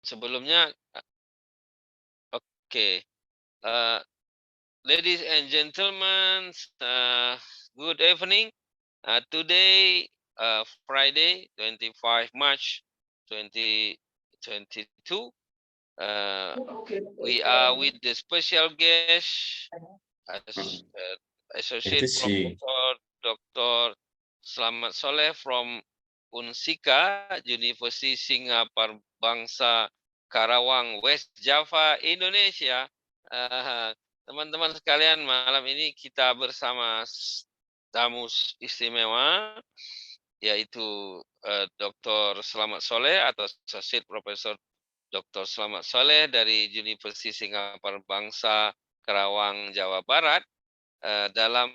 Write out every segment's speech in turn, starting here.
sebelumnya oke, eee, ladies and gentlemen, good evening. Today, Friday, 25 March 2022, we are with the special guest as Itu Associate sih. Professor Dr. Slamet Soleh from Unsika, University Singapura Bangsa Karawang, West Java, Indonesia. Teman-teman sekalian, malam ini kita bersama tamu istimewa, yaitu Dr. Slamet Soleh atau Associate Professor Dr. Slamet Soleh dari University Singapura Bangsa Karawang, Jawa Barat, dalam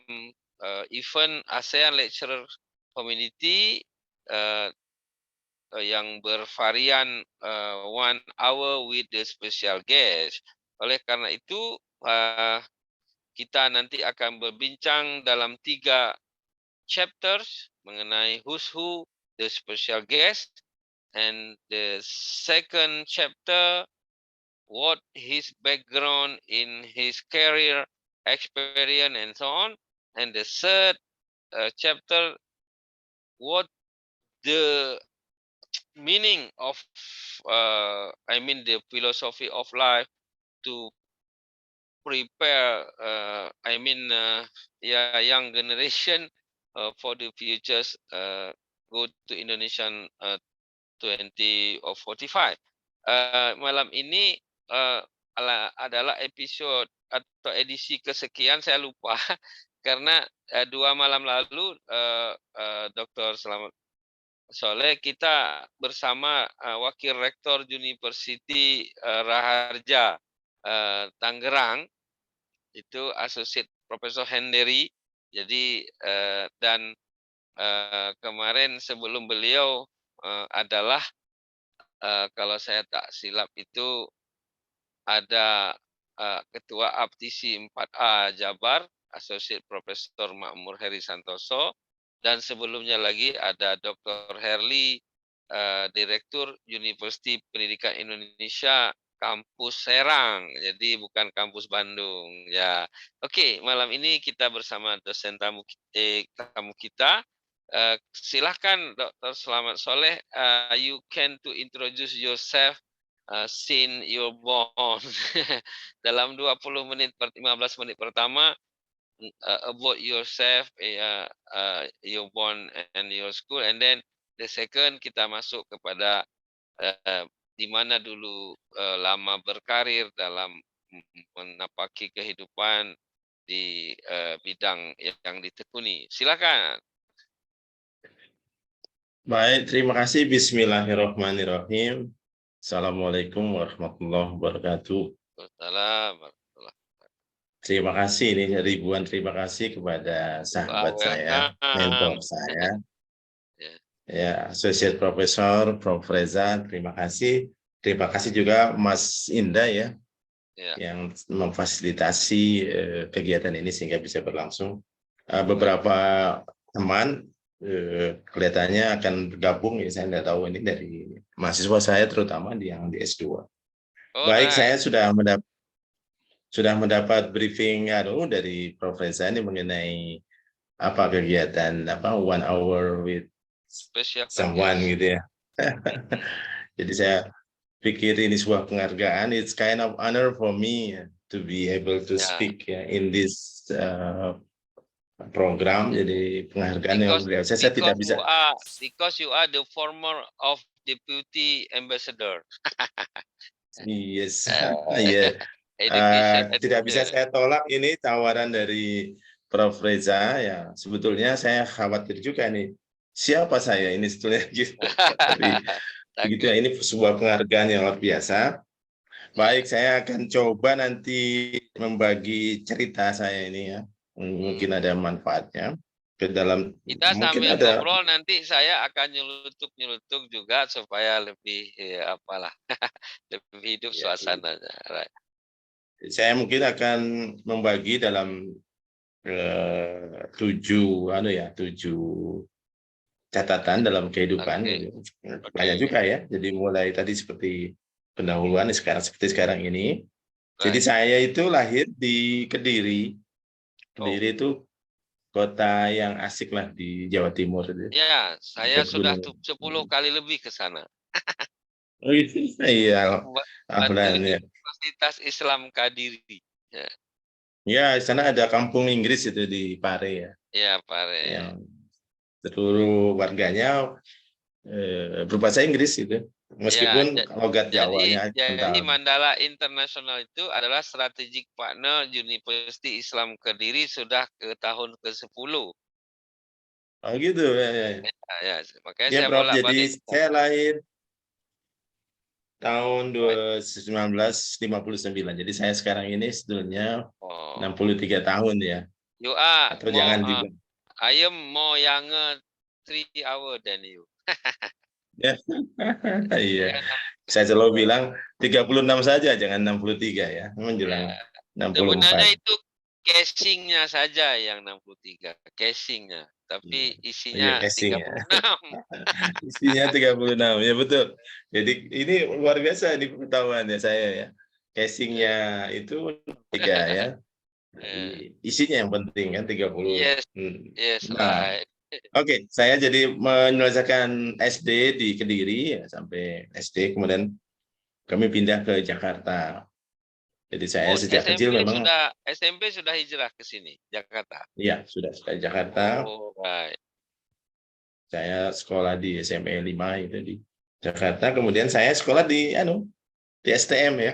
event ASEAN Lecturer Community yang bervarian 1 hour with the special guest. Oleh karena itu, kita nanti akan berbincang dalam 3 chapters mengenai who's who, the special guest, and the second chapter, what his background in his career, experience, and so on. And the third chapter, what the meaning of, the philosophy of life to prepare, young generation for the futures, go to Indonesian 2045. Malam ini adalah episode atau edisi kesekian, saya lupa karena 2 malam lalu Dr. Slamet Soleh kita bersama Wakil Rektor University Raharja Tangerang, itu Associate Profesor Henderi. Jadi dan kemarin sebelum beliau adalah kalau saya tak silap itu ada Ketua Aptisi 4A Jabar, Associate Profesor Makmur Heri Santoso, dan sebelumnya lagi ada Dr. Herli, Direktur Universiti Pendidikan Indonesia Kampus Serang, jadi bukan Kampus Bandung. Ya, oke, malam ini kita bersama dosen tamu kita. Silahkan Dr. Slamet Soleh, you can to introduce yourself since you're born. Dalam 20 menit 15 menit pertama, about yourself, your born and your school, and then the second kita masuk kepada di mana dulu lama berkarir dalam menapaki kehidupan di bidang yang ditekuni. Silakan. Baik, terima kasih. Bismillahirrahmanirrahim. Assalamualaikum warahmatullahi wabarakatuh. Assalamualaikum. Terima kasih ini ribuan terima kasih kepada sahabat saya, mentor saya, ya Associate Profesor Prof. Reza. Terima kasih. Terima kasih juga Mas Indah ya, yang memfasilitasi kegiatan ini sehingga bisa berlangsung. Beberapa teman kelihatannya akan bergabung, ya saya tidak tahu ini dari mahasiswa saya terutama yang di S2. Baik, saya sudah mendapat briefing dari Prof. Reza ini mengenai apa kegiatan 1 hour with someone gitu ya. Jadi saya pikir ini sebuah penghargaan. It's kind of honor for me to be able to speak in this program. Jadi penghargaan yang luar biasa. Saya tidak bisa. Because you are the former of deputy ambassador. Yes, yeah. Tidak bisa saya tolak ini tawaran dari Prof. Reza. Ya, sebetulnya saya khawatir juga nih. Siapa saya ini sebetulnya gitu. Tapi begitu ya, ini sebuah penghargaan yang luar biasa. Baik, saya akan coba nanti membagi cerita saya ini ya. Mungkin ada manfaatnya ke dalam. Kita mungkin sambil ada ngobrol, nanti saya akan nyelutuk juga supaya lebih lebih hidup suasananya. Right. Saya mungkin akan membagi dalam 7 catatan dalam kehidupan. Banyak juga ya. Jadi mulai tadi seperti pendahuluan sekarang seperti sekarang ini. Jadi saya itu lahir di Kediri. Kediri itu kota yang asik lah di Jawa Timur. Ya, saya sudah 10 kali lebih ke sana. Oh iya, Bantu ya. Universitas Islam Kediri. Ya. Ya, di sana ada kampung Inggris itu di Pare ya. Iya, Pare. Yang seluruh warganya berbahasa Inggris itu. Meskipun Ya, logat Jawanya jadi kental. Mandala International itu adalah strategic partner University Islam Kediri sudah ke tahun ke-10. Oh gitu ya. Ya, makanya Ya saya Prof, jadi bolak-balik. saya lahir tahun 1959. Jadi saya sekarang ini sebetulnya 63 tahun ya. You are Atau jangan juga. I am more younger 3 hours than you. Iya. Saya selalu bilang 36 saja, jangan 63 ya. Menjelang Ya. 64. Sebenarnya itu casingnya saja yang 63, casingnya. Tapi Iya, isinya casing ya. 36. Isinya 36, ya betul. Jadi ini luar biasa di pengetahuan ya saya ya. Casingnya itu 3 ya. Isinya yang penting kan 30. Yes, yes, Nah, right. oke, saya jadi menyelesaikan SD di Kediri ya, sampai SD, kemudian kami pindah ke Jakarta. Jadi saya sejak kecil memang SMP sudah hijrah ke sini, Jakarta. iya, sudah di Jakarta. Oh, right. Saya sekolah di SMA 5 itu di Jakarta, kemudian saya sekolah di STM ya.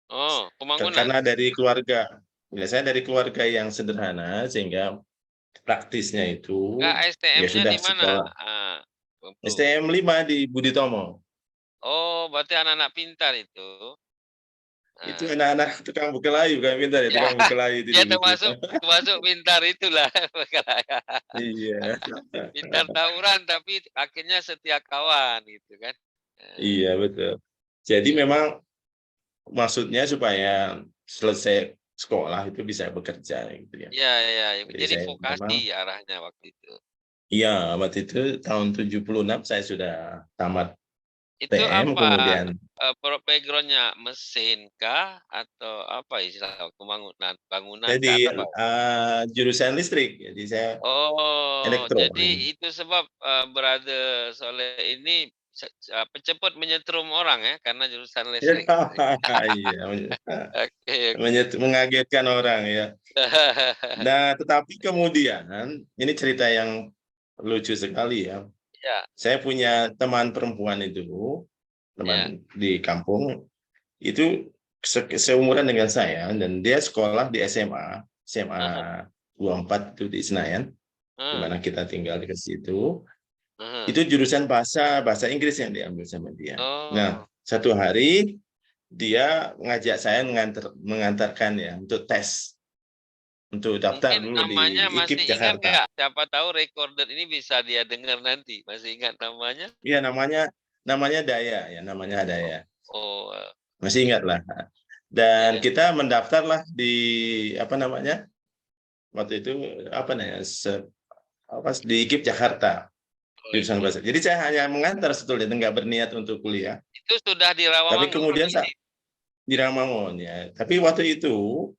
Oh, Pembangunan. Karena dari keluarga, ya saya dari keluarga yang sederhana sehingga praktisnya itu ya STM-nya sudah di mana? sekolah. STM 5 di Budi Tomo. Oh, berarti anak-anak pintar itu. Itu anak-anak tukang bukelayu kan pintar ya, tukang bukelayu itu Ya dulu. termasuk pintar itulah. Iya. Pintar tawuran tapi akhirnya setia kawan gitu kan. Iya betul. Jadi memang maksudnya supaya selesai sekolah itu bisa bekerja gitu ya. Iya, iya. Jadi Jadi saya memang vokasi arahnya waktu itu. iya, waktu itu tahun 76 saya sudah tamat Itu TM, apa kemudian background-nya mesin kah atau apa istilah bangunan kah jadi atau apa? jurusan listrik, jadi saya Oh, elektro. jadi itu sebab Brother Soleh ini cepat menyetrum orang ya karena jurusan listrik. Iya, Oke. mengagetkan orang ya. Nah, tetapi kemudian ini cerita yang lucu sekali ya. Ya. Saya punya teman perempuan itu, teman di kampung, itu seumuran dengan saya, dan dia sekolah di SMA 24 itu di Senayan, di mana kita tinggal di situ. Itu jurusan bahasa Inggris yang diambil sama dia. Nah, satu hari dia ngajak saya mengantarkan ya untuk tes. Untuk daftar Mungkin dulu namanya di masih IKIP ingat Jakarta. nggak? Siapa tahu recorder ini bisa dia dengar nanti. Masih ingat namanya? Iya, namanya Daya ya, namanya Daya. Oh. Masih ingat lah. Dan kita mendaftarlah di waktu itu di IKIP Jakarta, jurusan bahasa. Jadi saya hanya mengantar sebetulnya, nggak berniat untuk kuliah. Itu sudah di Rawamangun. Tapi kemudian di Rawamangun ya. Tapi waktu itu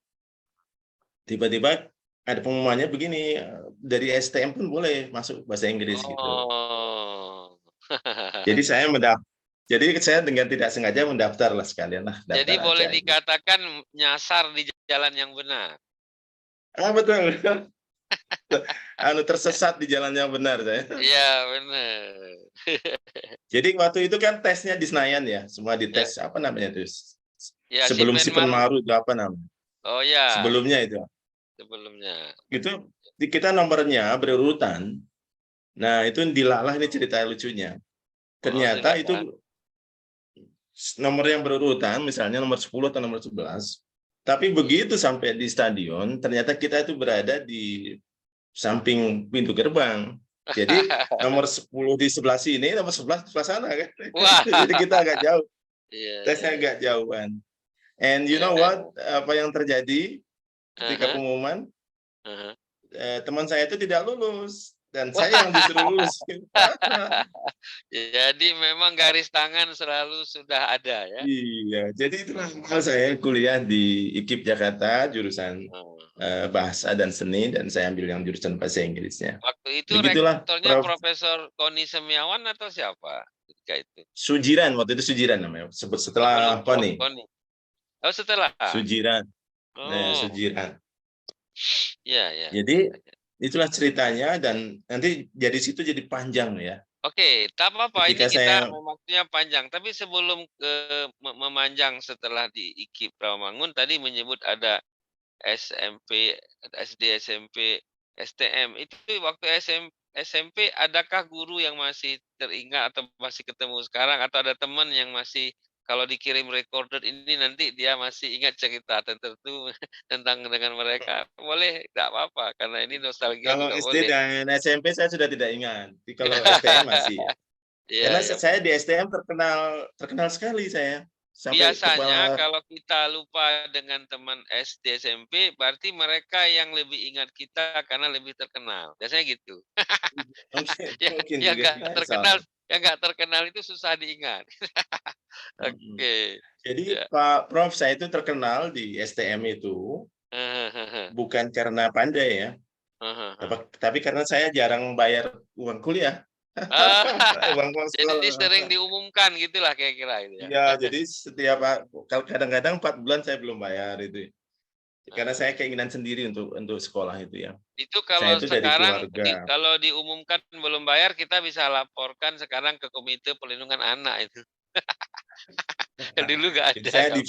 tiba-tiba ada pengumumannya begini, dari STM pun boleh masuk bahasa Inggris gitu. Jadi saya dengan tidak sengaja mendaftar lah sekalian lah. Jadi boleh dikatakan nyasar di jalan yang benar. Betul. Tersesat di jalan yang benar saya. Iya benar. Jadi waktu itu kan tesnya di Senayan ya, semua dites itu. Ya, sebelum si Penmaru itu apa namanya? Oh ya. Sebelumnya itu. Sebelumnya. Itu kita nomornya berurutan. Nah itu dilalah, ini cerita lucunya. Ternyata itu nomor yang berurutan, misalnya nomor 10 atau nomor 11. Tapi begitu sampai di stadion, ternyata kita itu berada di samping pintu gerbang. Jadi nomor 10 di sebelah sini, nomor 11 di sebelah sana kan. Jadi kita agak jauh. Tesnya agak jauhan. And you know what? Apa yang terjadi ketika pengumuman? Teman saya itu tidak lulus. dan saya yang justru lulus. Jadi memang garis tangan selalu sudah ada ya? Iya, jadi itulah hal saya kuliah di IKIP Jakarta, jurusan Oh. bahasa dan seni, dan saya ambil yang jurusan bahasa Inggrisnya. Waktu itu Begitulah, rektornya Prof. Profesor Koni Semiawan atau siapa ketika itu? Sujiran, waktu itu Sujiran namanya, sebut Oh, belum setelah Prof Koni. Koni. Oh, setelah. Sujiran, Oh, Sujiran. ya, ya. Jadi itulah ceritanya, dan nanti jadi situ jadi panjang ya. Oke, tak apa-apa. Ini Ketika kita saya waktunya panjang. Tapi sebelum memanjang setelah di IKIP Rawamangun tadi menyebut ada SMP, SD, SMP, STM. Itu waktu SMP adakah guru yang masih teringat atau masih ketemu sekarang, atau ada teman yang masih kalau dikirim recorded ini nanti dia masih ingat cerita tertentu tentang dengan mereka? Boleh, tidak apa-apa karena ini nostalgia kalau juga SD boleh. dan SMP saya sudah tidak ingat. Tapi kalau STM masih ya. Iya, Karena iya. saya di STM terkenal sekali saya. Sampai Biasanya kepala. kalau kita lupa dengan teman SD, SMP, berarti mereka yang lebih ingat kita karena lebih terkenal. Biasanya gitu. Mungkin Yang mungkin yang juga nggak terkenal salah. yang nggak terkenal itu susah diingat. Mhm. Oke, Jadi ya. Pak Prof, saya itu terkenal di STM itu bukan karena pandai ya, tapi karena saya jarang bayar uang kuliah, Ah, uang jadi sekolah. sering diumumkan gitulah kira-kira itu ya? Iya, jadi setiap kadang-kadang 4 bulan saya belum bayar itu. Karena saya Eee, keinginan sendiri untuk sekolah itu ya. itu Saya kalau itu dari sekarang keluarga. kalau diumumkan belum bayar, kita bisa laporkan sekarang ke Komite Perlindungan Anak itu. Dulu nggak Jadi ada kan?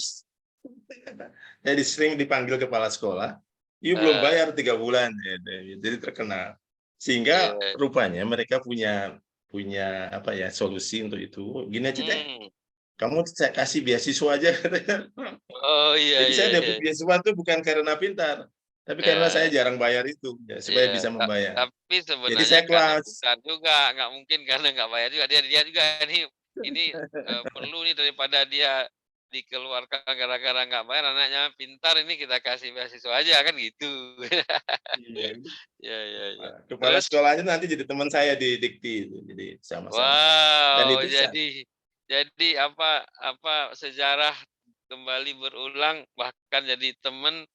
saya sering dipanggil kepala sekolah, "You belum Eee, bayar 3 bulan," gitu. Jadi terkenal. Sehingga iya. rupanya mereka punya punya apa ya, solusi untuk itu. "Gini aja deh, Mmm. kamu saya kasih beasiswa aja," katanya. Oh, iya, Jadi iya, saya iya. dapat beasiswa itu bukan karena pintar, tapi karena saya Nah, jarang bayar itu, ya supaya iya, bisa membayar. tapi Jadi sebenarnya saya karena kelas. pintar juga, nggak mungkin karena nggak bayar juga. Dia dia juga ini, perlu nih daripada dia dikeluarkan gara-gara nggak bayar, anaknya pintar ini kita kasih beasiswa aja, kan gitu. Iya, Iya, iya, iya. kepala Terus? sekolahnya nanti jadi teman saya di Dikti itu, jadi sama-sama. Dan Wow, itu jadi apa apa sejarah kembali berulang, bahkan jadi teman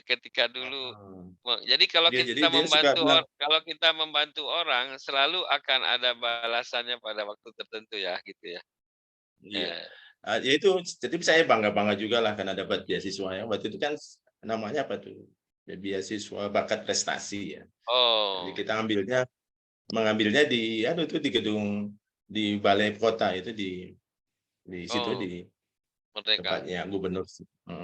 ketika dulu heeh. jadi kalau Dia jadi kita dia suka bilang, kalau kita membantu orang, selalu akan ada balasannya pada waktu tertentu ya, gitu ya? iya, Eh, ya itu, jadi saya bangga-bangga juga lah karena dapat beasiswa ya, waktu itu kan namanya apa tuh, ya beasiswa bakat prestasi ya. Jadi oh, kita mengambilnya di aduh itu di gedung, di balai kota itu di situ oh, di Merdeka. tempatnya gubernur,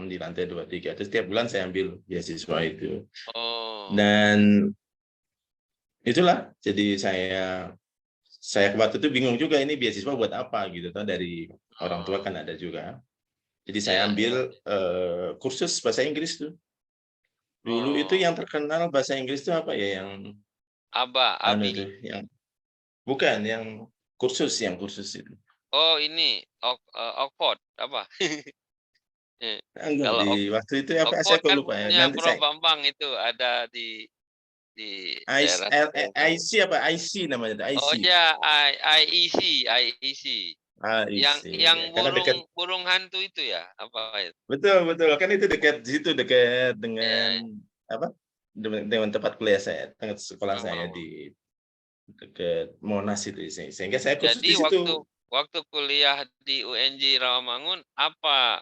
di lantai 2 3. Terus setiap bulan saya ambil beasiswa itu. Oh, Dan itulah, jadi saya waktu itu bingung juga ini beasiswa buat apa gitu toh, dari orang tua oh, kan ada juga. Jadi saya iya, iya. ambil, kursus bahasa Inggris tuh. Dulu itu Oh, yang terkenal bahasa Inggris tuh apa ya, yang Aba, anu Abi. tuh, yang bukan, yang kursus itu. Oh, ini Oxford, apa? Enggak, Kalau di waktu itu apa, saya Oxford kok kan lupa ya. punya Nanti Prof. saya Bambang itu ada di daerah situ yang saya IC apa, IC namanya tuh, IC. oh ya, IEC, IEC. IC, Yang ya, karena dekat. burung burung hantu itu ya? Apa itu? Betul betul, kan itu dekat situ, dekat Ya, dengan ya. apa, dengan tempat kuliah saya, tempat sekolah saya Oh. di dekat Monas itu, sehingga saya kursus Jadi di situ. waktu kuliah di UNJ Rawamangun, apa,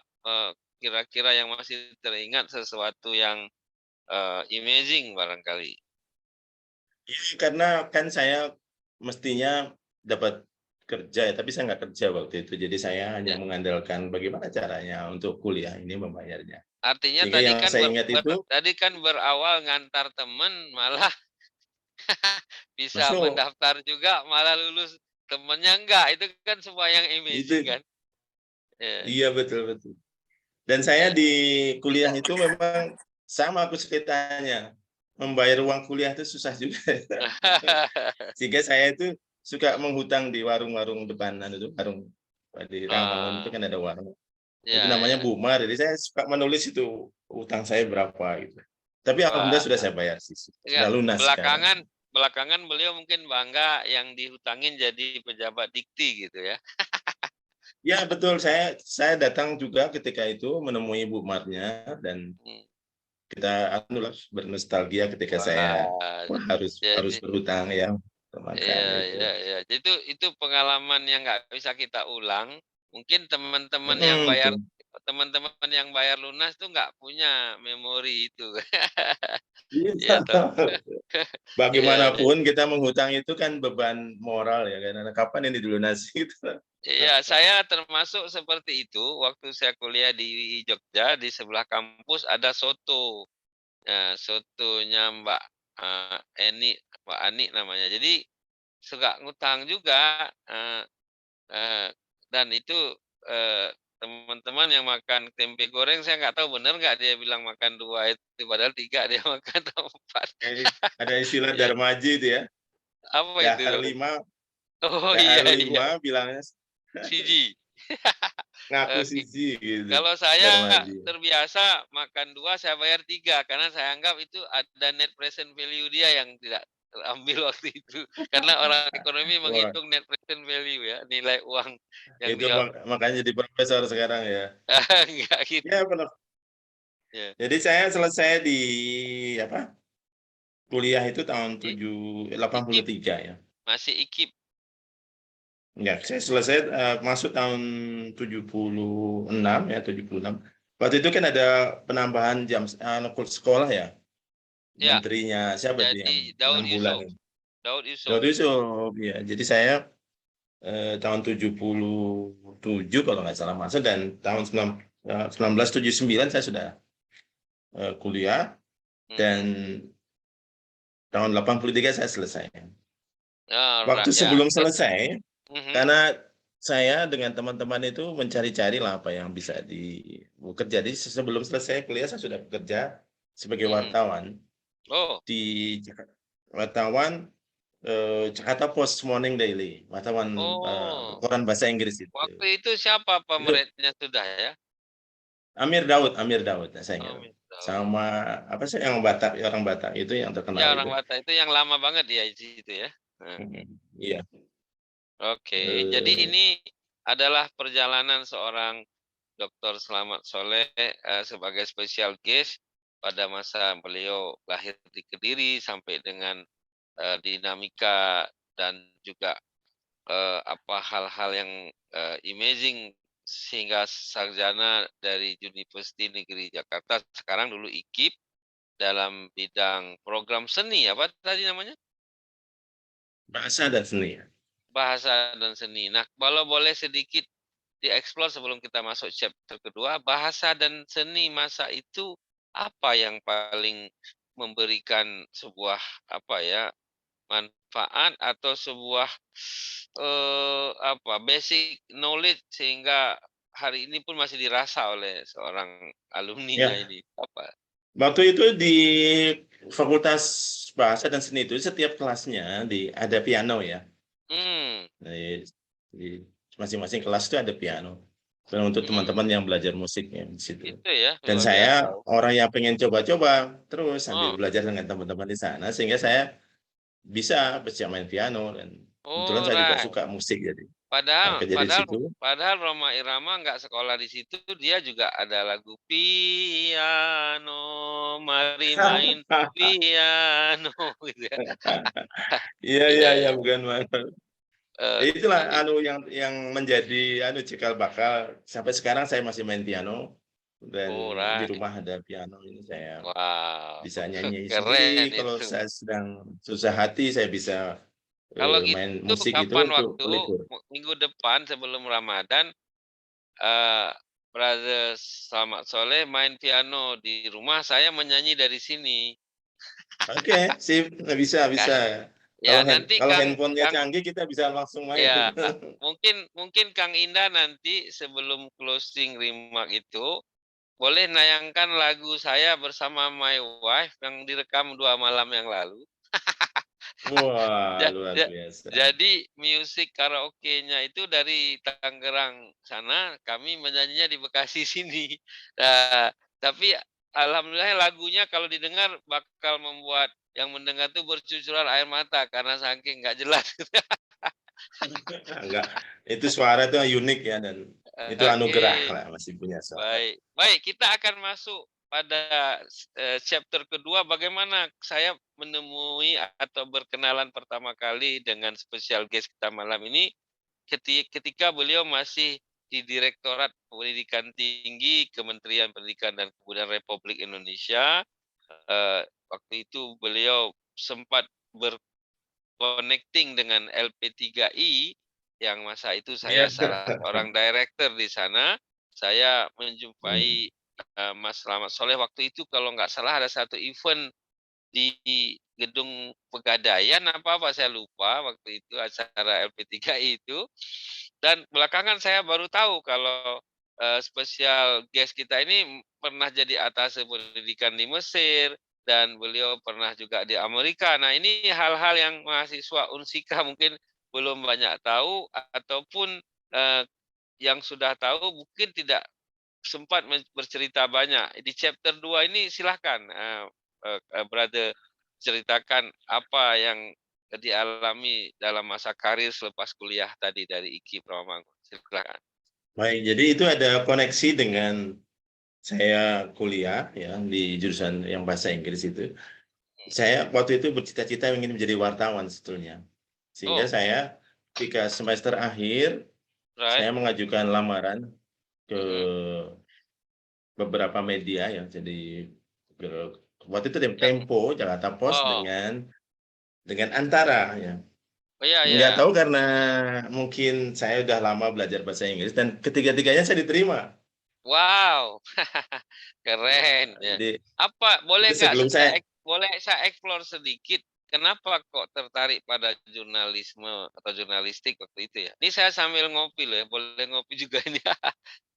kira-kira yang masih teringat sesuatu yang, amazing barangkali? Iya, karena kan saya mestinya dapat kerja ya, tapi saya nggak kerja waktu itu. Jadi saya hanya Ya. mengandalkan bagaimana caranya untuk kuliah ini membayarnya. Artinya Sehingga yang saya ingat itu tadi kan berawal ngantar temen, malah bisa masuk mendaftar juga, malah lulus, temennya enggak, itu kan semua yang amazing itu, kan? Iya, iya betul betul. Dan saya iya. di kuliah itu memang sama aku ceritanya. Membayar uang kuliah itu susah juga. Sehingga saya itu suka menghutang di warung-warung depanan itu, warung di Rawamangun itu Ah, kan ada warung. Itu iya, namanya iya. Bumar, jadi saya suka menulis itu utang saya berapa gitu. Tapi alhamdulillah Wah, sudah saya bayar sih, enggak, sudah lunas belakangan sekarang. belakangan beliau mungkin bangga yang dihutangin jadi pejabat dikti gitu ya. Ya betul, saya datang juga ketika itu menemui Bu Marnya dan Hmm. kita bernostalgia ketika saya Wah, harus jadi berhutang ya makan iya, itu. iya. Itu pengalaman yang nggak bisa kita ulang. Mungkin Betul. teman-teman yang bayar lunas tuh nggak punya memori itu. Iya. Iya toh? Iya, iya. Bagaimanapun kita menghutang itu kan beban moral ya kan. Kapan ini dilunasi gitu. Iya, saya termasuk seperti itu. Waktu saya kuliah di Jogja, di sebelah kampus ada soto. Sotonya Eni, Mbak Ani namanya. Jadi suka ngutang juga, eee, dan itu, teman-teman yang makan tempe goreng saya nggak tahu bener nggak dia bilang makan 2 itu, padahal 3 dia makan atau 4. Ada istilah Iya, Darmaji itu ya. apa itu? Dahar 5, Oh, dahar iya, iya, 5 bilangnya siji. ngaku Oke. siji gitu. Kalau saya Darmaji. terbiasa makan 2 saya bayar 3 karena saya anggap itu ada net present value dia yang tidak terambil waktu itu. Karena orang ekonomi Wah, menghitung net present value ya, nilai uang yang itu dia makanya jadi profesor sekarang ya. enggak gitu. Ya benar. Ya, Jadi saya selesai di apa? Kuliah itu tahun i 83 IKIP, ya. masih IKIP. Enggak, saya selesai masuk tahun 76 ya, 76. Waktu itu kan ada penambahan jam sekolah ya. Ya, Menterinya siapa itu yang jadi 6 Daud bulan Yusuf, itu? Daud Yusuf. Waktu itu ya. Jadi saya tahun 77 kalau nggak salah masuk dan tahun 1979 saya sudah kuliah dan Mhm. tahun 83 saya selesai. Ora Waktu ya, sebelum selesai, mhm, karena saya dengan teman-teman itu mencari-cari lah apa yang bisa bekerja. Jadi sebelum selesai kuliah saya sudah bekerja sebagai mhm. wartawan Oh, di wartawan Jakarta Post Morning Daily, wartawan oh. koran bahasa Inggris itu. Waktu itu siapa Itu pemeretnya sudah ya? Amir Daud, saya ingat. Oh, Miftahul. Sama apa sih yang Batak, orang Batak itu yang terkenal Ya, itu. orang Batak itu yang lama banget ya di situ ya? Heeh. Iya. Oke, jadi Eh, ini adalah perjalanan seorang Dokter Slamet Soleh, sebagai special guest pada masa beliau lahir di Kediri sampai dengan, dinamika dan juga, apa, hal-hal yang, amazing sehingga sarjana dari University Negeri Jakarta, sekarang dulu IKIP dalam bidang program seni, apa tadi namanya? Bahasa dan seni. Bahasa dan seni. Nah, kalau boleh sedikit dieksplor sebelum kita masuk chapter kedua, bahasa dan seni masa itu apa yang paling memberikan sebuah apa ya, manfaat atau sebuah apa, basic knowledge sehingga hari ini pun masih dirasa oleh seorang alumninya Ya, ini, apa? waktu itu di Fakultas Bahasa dan Seni itu setiap kelasnya ada piano ya. Hmm, Di masing-masing kelas itu ada piano. Dan untuk mhm, teman-teman yang belajar musiknya di situ. itu ya, Dan luar biasa. saya orang yang pengen coba-coba terus sambil Oh, belajar dengan teman-teman di sana sehingga saya bisa main piano dan kebetulan oh, saya juga right. suka musik jadi. Nah, Padahal kerja di padahal situ. padahal Rhoma Irama nggak sekolah di situ, dia juga ada lagu piano, mari main piano gitu ya. Iya Iya, iya iya iya. bukan Mas. Ya itulah Oke. yang menjadi cikal bakal sampai sekarang saya masih main piano dan di Alright. rumah ada piano ini saya Wow, bisa nyanyi sendiri keren kalau itu. saya sedang susah hati saya bisa Kalau main gitu musik itu kapan untuk waktu pelipur. minggu depan sebelum Ramadan, eee, Brother Selamat Soleh main piano di rumah, saya menyanyi dari sini. Oke, sip, bisa bisa. Ya nanti Kalau Kang handphonenya Kang canggih kita bisa langsung main. ya, mungkin mungkin Kang Indah nanti sebelum closing remark itu, boleh nayangkan lagu saya bersama my wife yang direkam 2 malam yang lalu. Wah, Ja luar ja biasa. jadi musik karaokenya itu dari Tangerang sana, kami menyanyinya di Bekasi sini. Nah, tapi alhamdulillah lagunya kalau didengar bakal membuat yang mendengar tuh bercucuran air mata karena saking nggak jelas. Enggak, itu suara itu unik ya, dan itu Oke, anugerah lah masih punya suara. baik. Baik, kita akan masuk pada chapter kedua, bagaimana saya menemui atau berkenalan pertama kali dengan spesial guest kita malam ini ketika beliau masih di Direktorat Pendidikan Tinggi Kementerian Pendidikan dan Kebudayaan Republik Indonesia. Waktu itu beliau sempat berconnecting dengan LP3I yang masa itu Iya. saya salah seorang director di sana. Saya menjumpai Mas Slamet Soleh waktu itu, kalau nggak salah ada satu event di gedung Pegadaian apa saya lupa waktu itu acara LP3I itu. Dan belakangan saya baru tahu kalau spesial guest kita ini pernah jadi atase pendidikan di Mesir dan beliau pernah juga di Amerika. Nah, ini hal-hal yang mahasiswa Unsika mungkin belum banyak tahu, ataupun yang sudah tahu mungkin tidak sempat bercerita banyak. Di chapter 2 ini silahkan Brother ceritakan apa yang dialami dalam masa karir selepas kuliah tadi dari IKI Prawamangun. Silakan. Baik, jadi itu ada koneksi dengan saya kuliah ya di jurusan yang bahasa Inggris itu. Saya waktu itu bercita-cita ingin menjadi wartawan sebetulnya. Sehingga Oh, saya ketika semester akhir, right. saya mengajukan lamaran ke Mm-mm. beberapa media ya. Jadi waktu itu Yang Tempo, Jakarta Post oh, dengan Antara ya. oh ya Nggak ya. tahu karena mungkin saya udah lama belajar bahasa Inggris dan ketiga-tiganya saya diterima. Wow. Keren Ya, ya. jadi Apa itu boleh nggak sebelum saya boleh saya explore sedikit kenapa kok tertarik pada jurnalisme atau jurnalistik waktu itu ya? Ini saya sambil ngopi loh ya, boleh ngopi juga ini.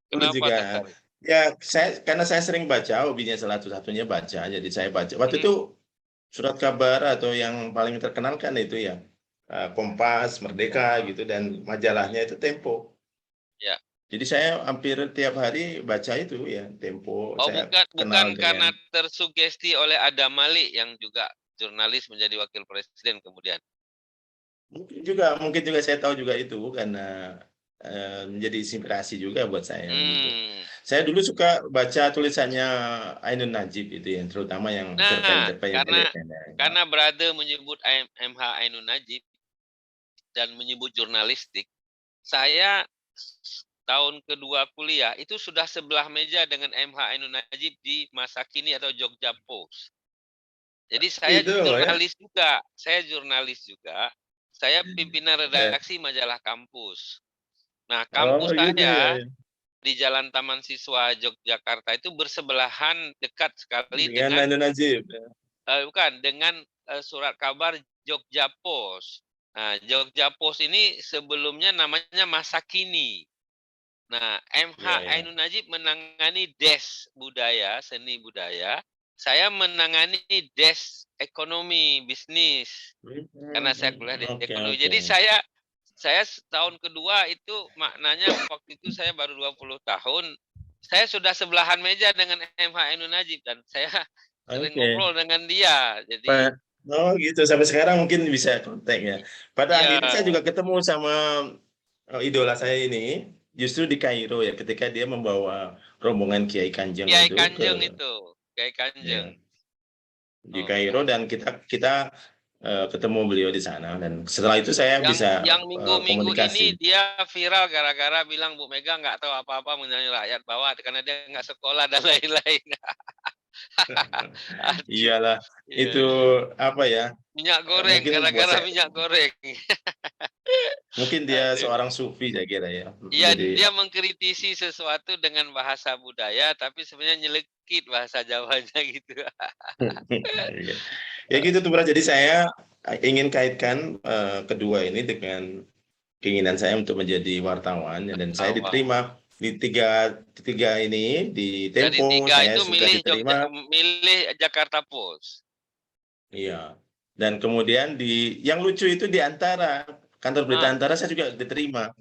dulu Kenapa juga tertarik? ya karena saya sering baca, hobinya salah satunya baca, jadi saya baca. Waktu Mhm, itu surat kabar atau yang paling terkenal kan itu ya Kompas, Merdeka gitu, dan mhm, majalahnya itu Tempo. ya. Jadi saya hampir tiap hari baca itu ya Tempo. Oh, Saya bukan bukan kenal karena dengan tersugesti oleh Adam Malik yang juga jurnalis menjadi wakil presiden kemudian? mungkin juga saya tahu juga itu karena menjadi inspirasi juga buat saya gitu. Hmm. Saya dulu suka baca tulisannya Ainun Najib itu yang terutama yang Nah, cerpen-cerpen yang karena pendek-pendek. Brother menyebut MH Ainun Najib dan menyebut jurnalistik, saya tahun kedua kuliah itu sudah sebelah meja dengan MH Ainun Najib di Masa Kini atau Jogja Post. Jadi Itu ya. saya jurnalis juga, saya pimpinan Eh, redaksi majalah Kampus. Nah, Oh kampus gitu ya, saya ya. di Jalan Taman Siswa Yogyakarta itu bersebelahan dekat sekali Dengan dengan Ainun Najib. bukan, dengan surat kabar Jogja Post. Nah, Jogja Post ini sebelumnya namanya Masa Kini. Nah, MH Iya ya. Ainun Najib menangani Des Budaya, Seni Budaya. Saya menangani Des Ekonomi, Bisnis. Karena saya kuliah di Oke ekonomi. oke. Jadi saya tahun kedua itu maknanya waktu itu saya baru 20 tahun. Saya sudah sebelahan meja dengan MH Ainun Najib dan saya sering Oke. ngobrol dengan dia. Jadi, Pak, oh gitu sampai sekarang mungkin bisa kontak ya. Pada iya, akhirnya saya juga ketemu sama idola saya ini justru di Kairo ya ketika dia membawa rombongan Kiai Kanjeng Kiai itu ke Kanjeng itu, Kiai Kanjeng. ya, di Oh, Kairo, dan kita ketemu beliau di sana, dan setelah itu saya bisa yang minggu-minggu ini komunikasi. dia viral gara-gara bilang Bu Mega nggak tahu apa-apa mengenai rakyat bawah karena dia nggak sekolah dan lain-lain. Aduh, Iyalah iya. itu apa ya, Minyak goreng, mungkin buat gara-gara saya minyak goreng. mungkin dia Aduh. seorang sufi saya kira ya. Iya, Jadi dia mengkritisi sesuatu dengan bahasa budaya, tapi sebenarnya nyelekit bahasa Jawanya gitu. Iya. Ya gitu tuh Bro. Jadi saya ingin kaitkan kedua ini dengan keinginan saya untuk menjadi wartawan, ya, dan saya Awal. diterima di tiga ini di Dari Tempo tiga saya itu sudah diterima. milih Jakarta Post. Iya. Dan kemudian yang lucu itu di Antara, kantor berita Ah, Antara saya juga diterima.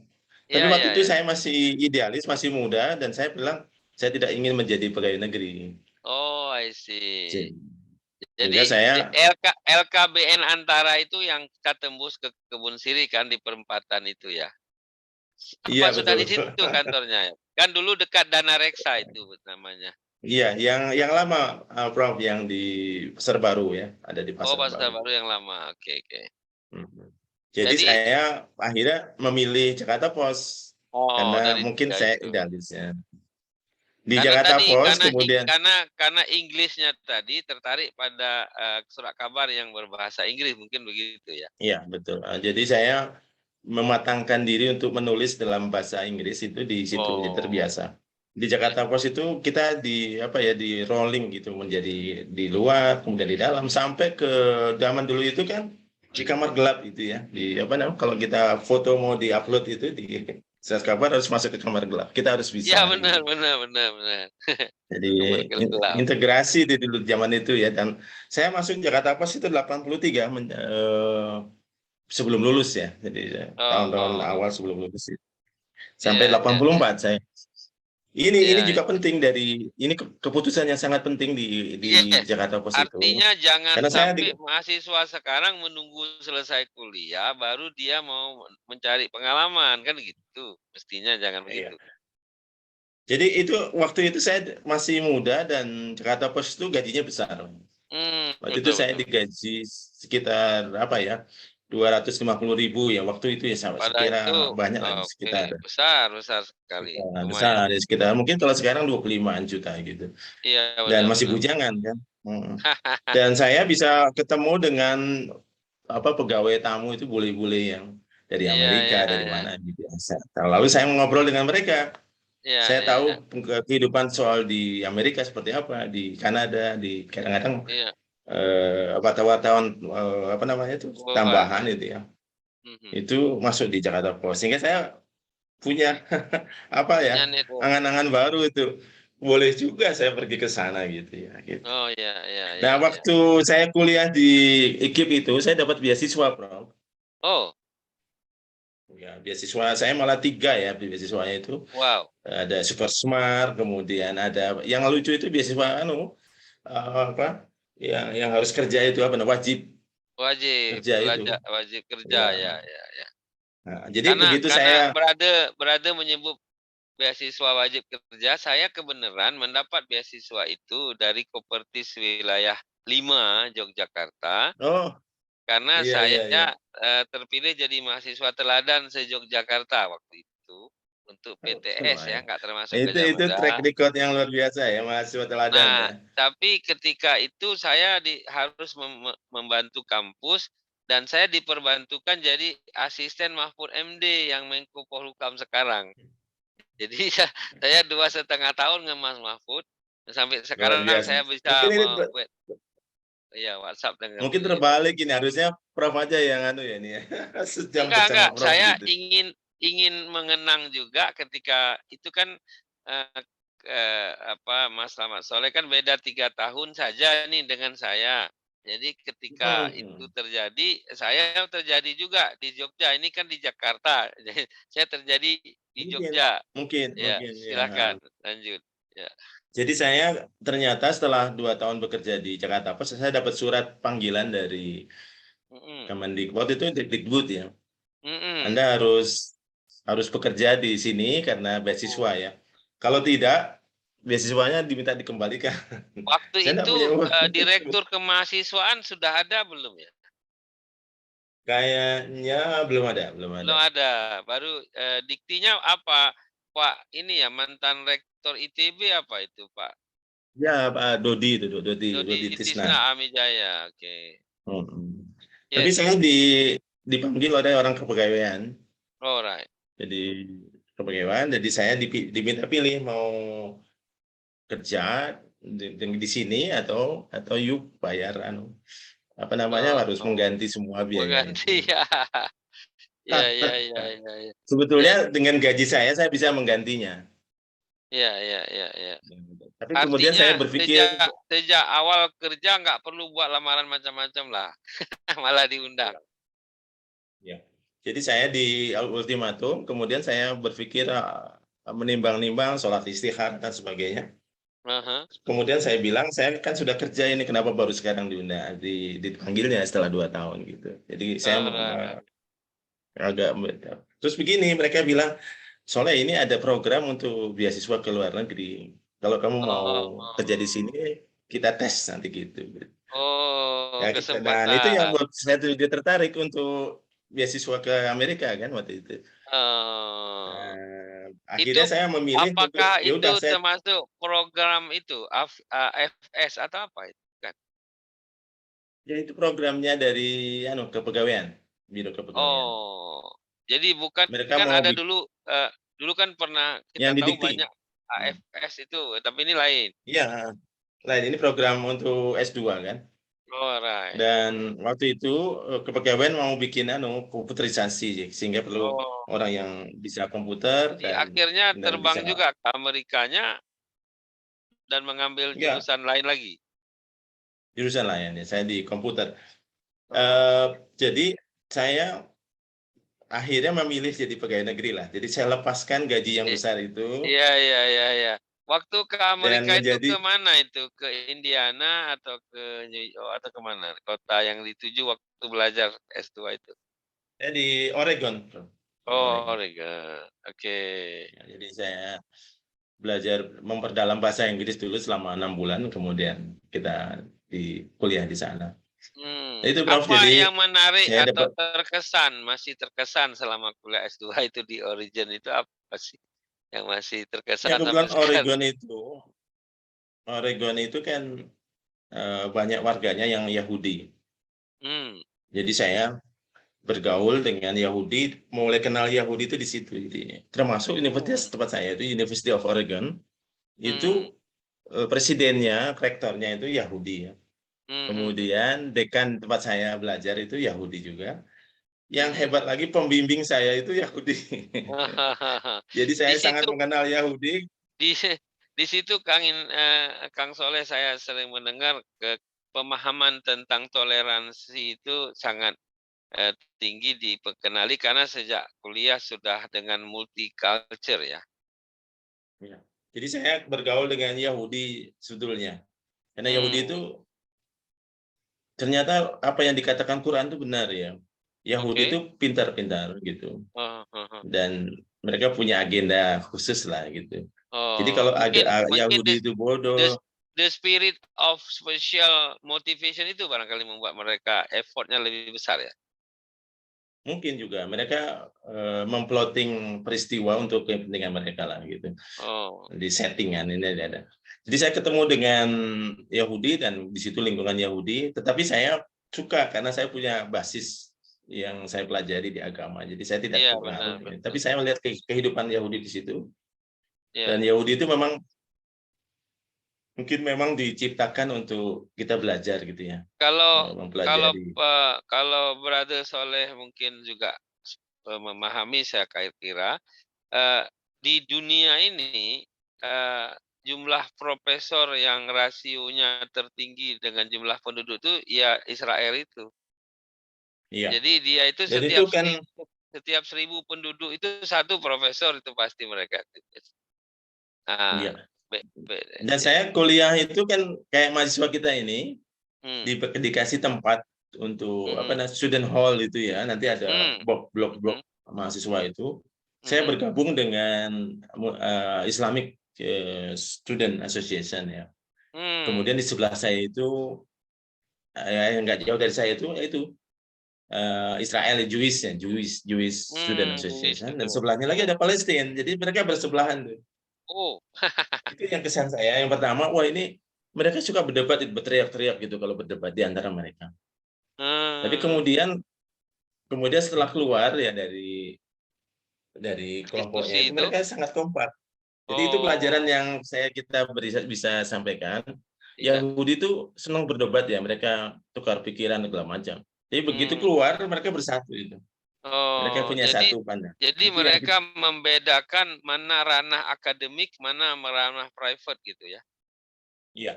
Tapi iya, waktu iya, itu iya. saya masih idealis, masih muda, dan saya bilang saya tidak ingin menjadi pegawai negeri. Oh, I see. Jadi Sehingga saya LKBN Antara itu yang kita tembus ke Kebun Sirih kan di perempatan itu ya? iya Apa sudah di betul. situ kantornya ya? Kan dulu dekat Dana Reksa itu namanya. Iya, yang lama, Prof, yang di Pasar Baru ya, ada di Oh, Pasar Pasar Baru. Baru yang lama. Oke, oke. Mhm. Jadi Jadi saya akhirnya memilih Jakarta Post oh karena dari mungkin 3 saya itu. idealisnya. Di Karena Jakarta tadi Post kemudian karena Inggrisnya tadi tertarik pada, surat kabar yang berbahasa Inggris mungkin begitu ya? iya betul. Jadi saya mematangkan diri untuk menulis dalam bahasa Inggris itu di situ menjadi Oh, terbiasa. Di ya. Jakarta Post itu kita di apa ya di rolling gitu menjadi di luar kemudian di dalam sampai ke zaman dulu itu kan di kamar gelap itu ya di apa namanya kalau kita foto mau diupload itu di surat kabar harus masuk ke kamar gelap kita harus Iya bisa benar gitu. benar benar benar. Jadi Kamar gelap. integrasi di dulu zaman itu ya dan saya masuk Jakarta Post itu 83 sebelum lulus ya. Jadi tahun-tahun Oh, awal sebelum lulus itu. Sampai iya iya iya. 84 saya. Ini Iya juga iya. penting dari ini keputusan yang sangat penting di Yes, Jakarta Post itu. artinya jangan Karena saya sampai mahasiswa sekarang menunggu selesai kuliah baru dia mau mencari pengalaman, kan gitu, mestinya jangan iya. begitu. Jadi itu waktu itu saya masih muda dan Jakarta Post itu gajinya besar. Waktu itu Betul saya betul. digaji sekitar apa ya 250.000 ya waktu itu ya saya Pada kira itu banyak lah oke, sekitar besar besar sekali, lumayan. besar ya sekitar mungkin kalau sekarang 25 juta gitu Iya, dan benar masih benar. bujangan kan. Dan saya bisa ketemu dengan apa pegawai tamu itu bule-bule yang dari Iya iya Amerika dari iya. mana gitu biasa. Lalu saya ngobrol dengan mereka. Iya Saya iya. tahu kehidupan soal di Amerika seperti apa, di Kanada, di kadang-kadang Iya, wartawan apa namanya itu keluar tambahan ya. itu ya. Mhm. Itu masuk di Jakarta Post. Sehingga saya punya apa ya Punya network. angan-angan baru itu. Boleh juga saya pergi ke sana gitu ya. Gitu. Oh, iya iya Nah, iya iya. waktu saya kuliah di IKIP itu, saya dapat beasiswa, Bro. Oh, Ya, beasiswa saya malah 3 ya beasiswanya itu. wow, Ada Super Smart, kemudian ada yang lucu itu beasiswa apa yang harus kerja itu apa namanya wajib wajib kerja itu. belajar, wajib kerja, Ya. ya ya ya. Nah, jadi Karena begitu karena saya berada menyebut beasiswa wajib kerja, saya kebenaran mendapat beasiswa itu dari Kopertis Wilayah 5 Yogyakarta, oh karena iya saya, iya iya. terpilih jadi mahasiswa teladan se-Yogyakarta waktu itu, untuk Oh, PTS ya, lumayan. nggak termasuk Itu Gajah track Mada. record yang luar biasa ya mahasiswa teladan Nah, ya. tapi ketika itu saya harus membantu kampus dan saya diperbantukan jadi asisten Mahfud MD yang Menko Polhukam sekarang. Jadi saya 2,5 tahun nge Mas Mahfud, sampai Luar sekarang biasa. saya bisa Mungkin ini iya WhatsApp dengan mungkin beliau. terbalik ini harusnya Prof aja yang anu ya ini ya. Sejam Enggak, bersama Prof saya gitu. ingin mengenang juga ketika itu kan, eee apa, Mas Slamet Soleh kan beda 3 tahun saja nih dengan saya. Jadi ketika itu Hmm. terjadi, saya terjadi juga di Jogja, ini kan di Jakarta, saya terjadi di Mungkin, Jogja. mungkin, Ya, mungkin ya. silakan lanjut. Ya, Jadi saya ternyata setelah 2 tahun bekerja di Jakarta Post, saya dapat surat panggilan dari mhm Kemendikbud itu Dikbud ya. mhm. Anda harus bekerja di sini karena beasiswa Oh, ya. Kalau tidak, beasiswanya diminta dikembalikan. waktu Saya tidak itu, punya uang. direktur kemahasiswaan sudah ada belum ya? Kayaknya belum ada, belum ada. Belum ada, baru, diktinya apa? Pak ini ya, mantan rektor ITB apa itu, Pak? Ya, Pak Dodi itu, Dodi Dodi Tisna. Tisna Amijaya, oke. Hmm. Tapi Yes, saya dipanggil oleh orang kepegawaian. alright. Jadi kepegawaian, jadi saya diminta pilih mau kerja di sini atau yuk bayar apa namanya Oh harus oh, mengganti semua biaya itu. mengganti ya. Ya ya ya ya ya. Sebetulnya Jad dengan gaji saya bisa menggantinya. ya ya ya ya. Tapi kemudian Artinya saya berpikir, sejak sejak awal kerja nggak perlu buat lamaran macam-macam lah, malah diundang. ya. Jadi saya di ultimatum, kemudian saya berpikir menimbang-nimbang sholat istihad dan sebagainya. Kemudian saya bilang, saya kan sudah kerja ini, kenapa baru sekarang dipanggilnya setelah 2 tahun gitu. Jadi saya agak, terus begini mereka bilang, soalnya ini ada program untuk beasiswa ke luar negeri. Kalau kamu mau kerja di sini, kita tes nanti gitu. Ya, dan itu yang Kesempatan. buat saya juga tertarik untuk beasiswa ke Amerika kan waktu itu. Oh. Itu Akhirnya saya memilih untuk apakah ya itu udah saya, termasuk program itu FS atau apa itu kan? ya itu programnya dari kepegawaian, biro kepegawaian. Oh, jadi bukan Mereka kan mau ada dulu dulu kan pernah kita yang di tahu Dikti. banyak AFS itu, tapi ini lain. Iya, lain ini program untuk S2 kan. Alright. Dan waktu itu kepegawaian mau bikin komputerisasi sehingga perlu Oh, orang yang bisa komputer jadi dan akhirnya bisa, terbang juga ke Amerikanya dan mengambil ya, jurusan lain lagi. jurusan lain ya. Saya di komputer. Oh. Jadi saya akhirnya memilih jadi pegawai negeri lah. Jadi saya lepaskan gaji yang I- besar itu Iya, iya, iya, iya. Waktu ke dan Amerika itu menjadi, ke mana itu? Ke Indiana atau ke New York atau ke mana? Kota yang dituju waktu belajar S2 itu? di Oregon, Bro. Di Oh, Oregon. Oregon. Oke. Ya, jadi saya belajar memperdalam bahasa Inggris dulu selama 6 bulan, kemudian kita di kuliah di sana. Nah, itu Prof. Apa Jadi yang menarik saya atau dapat, masih terkesan selama kuliah S2 itu di Origin itu apa sih yang masih ya terkesan sampai kebetulan sekarang? Oregon itu kan banyak warganya yang Yahudi. Hmm. Jadi saya bergaul dengan Yahudi, mulai kenal Yahudi itu di situ. Jadi, termasuk universitas Oh. tempat saya itu University of Oregon, Hmm. itu presidennya, rektornya itu Yahudi ya. Hmm, hmm, hmm. Kemudian dekan tempat saya belajar itu Yahudi juga. Yang Mhm. hebat lagi pembimbing saya itu Yahudi. Jadi Di saya sangat situ mengenal Yahudi. di di situ Kang Soleh saya sering mendengar pemahaman tentang toleransi itu sangat tinggi diperkenali karena sejak kuliah sudah dengan multicultural ya. Ya. Jadi saya bergaul dengan Yahudi sebetulnya. Karena Yahudi itu Hmm. ternyata apa yang dikatakan Quran itu benar ya. Yahudi Oke. itu pintar-pintar gitu. Heeh, heeh. Dan mereka punya agenda khusus lah gitu. Jadi Oh, kalau mungkin mungkin Yahudi itu the bodoh, the spirit of special motivation itu barangkali membuat mereka effort-nya lebih besar ya? mungkin juga mereka memplotting peristiwa untuk kepentingan mereka lah gitu. Oh. Di settingan ini ada. Jadi saya ketemu dengan Yahudi dan di situ lingkungan Yahudi, tetapi saya suka karena saya punya basis yang saya pelajari di agama. Jadi saya tidak Iya, benar, terpengaruh. Tapi betul. saya melihat kehidupan Yahudi di situ, dan Iya. Yahudi itu memang mungkin memang diciptakan untuk kita belajar gitu ya, Kalau kalau mempelajari. kalau Brother Soleh mungkin juga memahami saya kira, di dunia ini, eee, jumlah profesor yang rasionya tertinggi dengan jumlah penduduk itu ya Israel itu. Iya. Jadi dia itu Dan itu kan, setiap 1.000 penduduk itu satu profesor itu pasti mereka. Nah, iya. be be Dan ya. saya kuliah itu kan kayak mahasiswa kita ini Hmm, dikasih tempat untuk mhm, student hall itu ya, nanti ada hmm, blok-blok mhm, mahasiswa itu. Saya mhm, bergabung dengan Islamic Student Association ya. hmm. Kemudian di sebelah saya itu yang nggak jauh dari saya itu Israel Jewish ya, Jewish Student Jewish Association, dan itu. sebelahnya lagi ada Palestina. Jadi mereka bersebelahan tuh. Oh. Itu yang kesan saya. Yang pertama, wah ini mereka suka berdebat, berteriak-teriak gitu kalau berdebat di antara mereka. Tapi Eee, kemudian setelah keluar ya dari kelompoknya Diskusi itu itu? mereka sangat kompak. Jadi itu pelajaran Oh, yang kita bisa sampaikan. iya. Yahudi itu senang berdebat ya, mereka tukar pikiran segala macam. Jadi begitu Mmm. keluar mereka bersatu itu. Mereka Oh, punya satu pandangan. jadi Itu yang mereka membedakan mana ranah akademik, mana ranah private gitu ya? iya.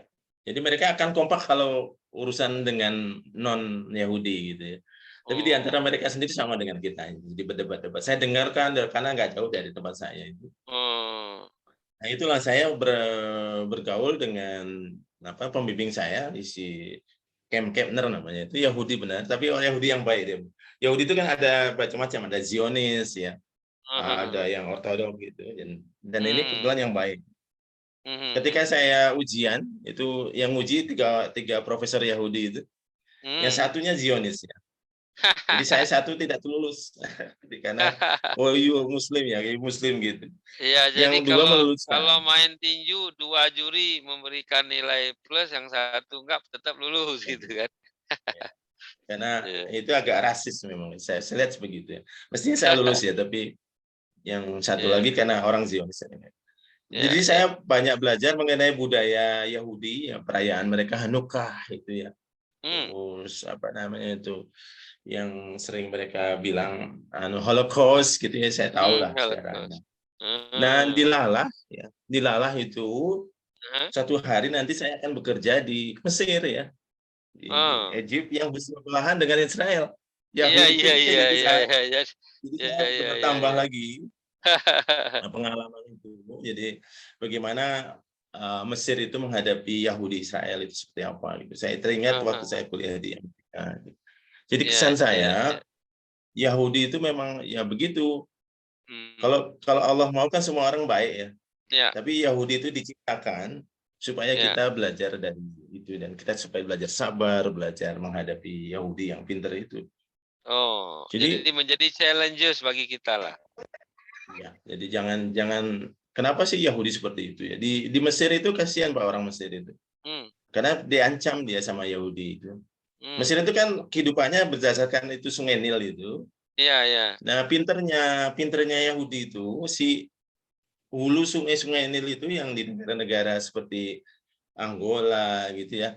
Jadi mereka akan kompak kalau urusan dengan non Yahudi gitu ya. Tapi di antara Oh, mereka sendiri sama dengan kita, jadi berdebat-debat. Saya dengarkan karena nggak jauh dari tempat saya itu. oh. Nah, itulah saya bergaul dengan pembimbing saya di si Kem Kepner namanya, itu Yahudi benar, tapi orang Yahudi yang baik dia. Yahudi itu kan ada macam-macam, ada Zionis ya, ada yang ortodok gitu, dan ini kebetulan yang baik. Ketika saya ujian, itu yang uji tiga profesor Yahudi itu, yang satunya Zionis ya. Jadi saya satu tidak lulus karena Muslim ya, Muslim gitu. Iya, jadi Yang dua kalau meluluskan. main tinju 2 juri memberikan nilai plus, yang satu enggak tetap lulus Ya, gitu kan. ya. Karena Iya. itu agak rasis memang. Saya lihat begitu ya. Mestinya saya lulus ya, tapi yang satu Iya, lagi karena orang Zionis. iya, Jadi iya. saya banyak belajar mengenai budaya Yahudi, ya, perayaan mereka Hanukkah itu ya. Hmm. Terus apa namanya itu yang sering mereka bilang Holocaust gitu ya, saya tahu lah sekarang. Holocaust. Nah, Heeh. dilalah itu Heeh. suatu hari nanti saya akan bekerja di Mesir ya, di Oh. Egypt yang bersebelahan dengan Israel. Iya, Yahudi, iya, iya, iya, iya, iya. jadi Iya, saya iya, iya, bertambah iya. lagi pengalaman itu. Jadi bagaimana Mesir itu menghadapi Yahudi Israel itu seperti apa gitu. Saya teringat waktu Heeh. saya kuliah di Amerika. Jadi Iya, kesan iya, iya. saya Yahudi itu memang ya begitu. Hmm. Kalau Allah mau kan semua orang baik ya. Iya, Tapi Yahudi itu diciptakan supaya iya. kita belajar dari itu dan kita supaya belajar sabar, belajar menghadapi Yahudi yang pintar itu. Oh, jadi Jadi menjadi challenges bagi kita lah. ya, jadi jangan jangan kenapa sih Yahudi seperti itu ya? Di Mesir itu kasihan Pak orang Mesir itu. Hmm. Karena diancam dia sama Yahudi itu. Hmm. Mesir itu kan kehidupannya berdasarkan itu Sungai Nil itu. Iya, iya. Nah, pinternya Yahudi itu si hulu sungai-sungai Nil itu yang di negara-negara seperti Angola gitu ya,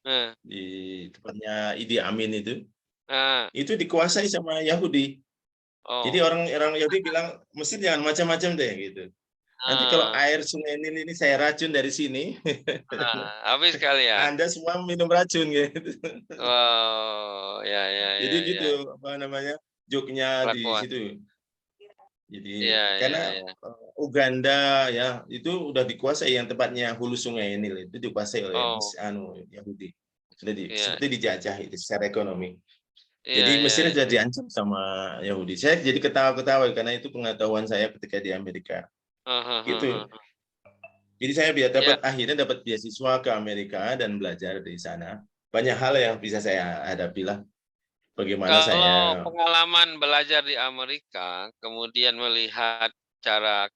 Heeh. di tempatnya Idi Amin Heeh. itu dikuasai sama Yahudi. Jadi Oh. orang Yahudi bilang Mesir jangan macam-macam deh gitu. Nanti kalau Ah. air sungai Nil ini saya racun dari sini, Habis kalian. Anda semua minum racun gitu. Oh, ya, ya, Jadi ya, gitu ya. apa namanya joknya di Kelakuan. situ. Jadi Iya, iya, karena iya. Uganda ya itu udah dikuasai yang tepatnya hulu sungai Nil itu dikuasai oleh Oh, Yahudi. iya. Seperti dijajah itu secara ekonomi. Iya, Jadi iya, Mesir sudah iya. diancam sama Yahudi. Saya jadi ketawa-ketawa karena itu pengetahuan saya ketika di Amerika. Heeh, heeh, Gitu. heeh. Jadi saya Iya. akhirnya dapat beasiswa ke Amerika dan belajar di sana. Banyak hal yang bisa saya hadapi lah. Bagaimana Kalau saya pengalaman belajar di Amerika, kemudian melihat cara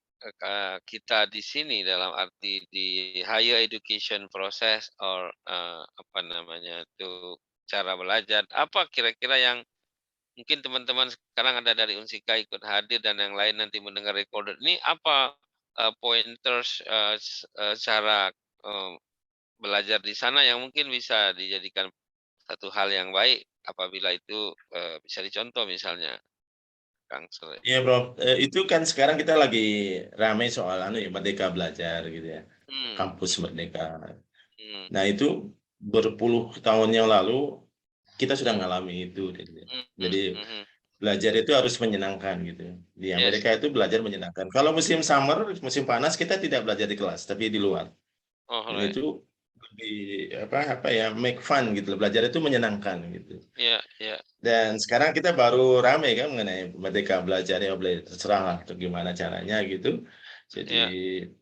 kita di sini dalam arti di higher education process or apa namanya itu cara belajar, apa kira-kira yang mungkin teman-teman sekarang ada dari Unsika ikut hadir dan yang lain nanti mendengar recorded ini apa pointers cara belajar di sana yang mungkin bisa dijadikan satu hal yang baik apabila itu bisa dicontoh misalnya, Kang Sule. ya Bro, itu kan sekarang kita lagi ramai soal ya Merdeka Belajar gitu ya. Hmm. Kampus Merdeka. Hmm. Nah, itu berpuluh tahun yang lalu kita sudah Hmm. mengalami itu gitu ya. Hmm. Jadi Hmm. Hmm. belajar itu harus menyenangkan gitu. Di Yes. Amerika itu belajar menyenangkan. Kalau musim summer, musim panas kita tidak belajar di kelas, tapi di luar. Oh, Dan right. itu apa ya make fun gitu. Belajar itu menyenangkan gitu. Ya, ya. Dan sekarang kita baru rame kan mengenai Merdeka Belajar ya boleh terserah lah untuk gimana caranya gitu. Jadi Ya.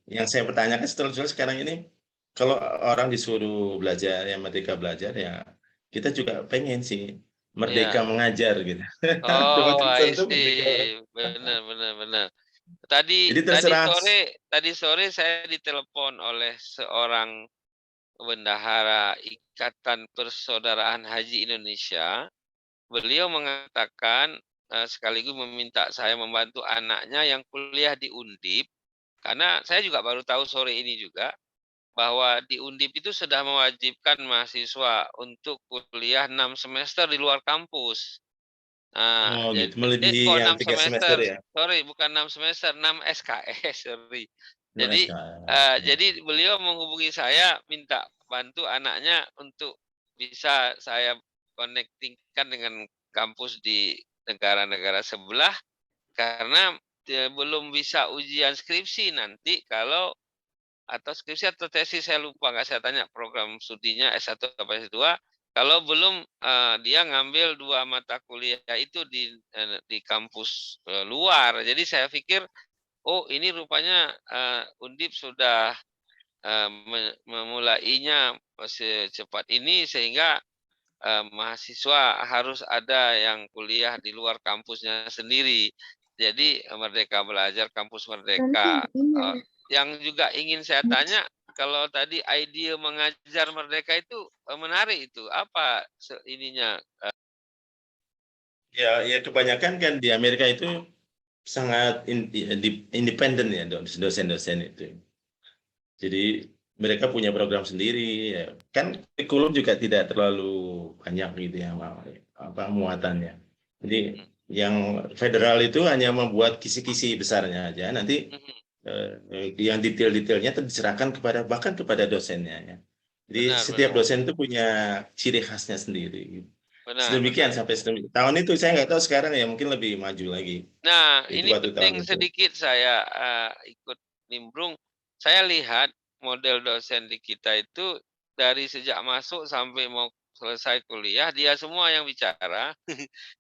yang saya pertanyakan setelah sekarang ini kalau orang disuruh belajar ya Merdeka Belajar ya kita juga pengen sih Ya. merdeka mengajar gitu. Oh, Teman-teman I tuh merdeka. see. Benar, benar, benar. Tadi Jadi terserah. tadi sore saya ditelepon oleh seorang bendahara Ikatan Persaudaraan Haji Indonesia. Beliau mengatakan sekaligus meminta saya membantu anaknya yang kuliah di Undip, karena saya juga baru tahu sore ini juga bahwa di Undip itu sudah mewajibkan mahasiswa untuk kuliah 6 semester di luar kampus. Nah, Oh gitu, jadi melebihi kok yang 6 3 semester semester, ya. sorry bukan 6 semester, 6 SKS, sorry. No Jadi SKS. Ya. jadi beliau menghubungi saya minta bantu anaknya untuk bisa saya connecting-kan dengan kampus di negara-negara sebelah karena belum bisa ujian skripsi nanti kalau atau skripsi atau tesis saya lupa, nggak saya tanya program studinya S1 apa S2. Kalau belum, dia ngambil 2 mata kuliah itu di kampus, luar. Jadi saya pikir, oh ini rupanya, Undip sudah, memulainya secepat ini sehingga, mahasiswa harus ada yang kuliah di luar kampusnya sendiri. Jadi, Merdeka Belajar, Kampus Merdeka. Yang juga ingin saya tanya, kalau tadi ide mengajar merdeka itu, menarik itu, apa ininya? Ya kebanyakan kan di Amerika itu sangat independen ya dosen-dosen itu. Jadi mereka punya program sendiri, ya. Kan kurikulum juga tidak terlalu banyak gitu ya, apa muatannya. Jadi Mhm, yang federal itu hanya membuat kisi-kisi besarnya aja. Nanti mhm, yang detail-detailnya diserahkan bahkan kepada dosennya ya. Jadi benar setiap benar dosen itu punya ciri khasnya sendiri. Gitu. benar Sedemikian benar. sampai sedemikian. Tahun itu saya nggak tahu sekarang ya mungkin lebih maju lagi. Nah, Itu ini waktu tahun penting itu. sedikit saya, ikut nimbrung. Saya lihat model dosen di kita itu dari sejak masuk sampai mau selesai kuliah, dia semua yang bicara.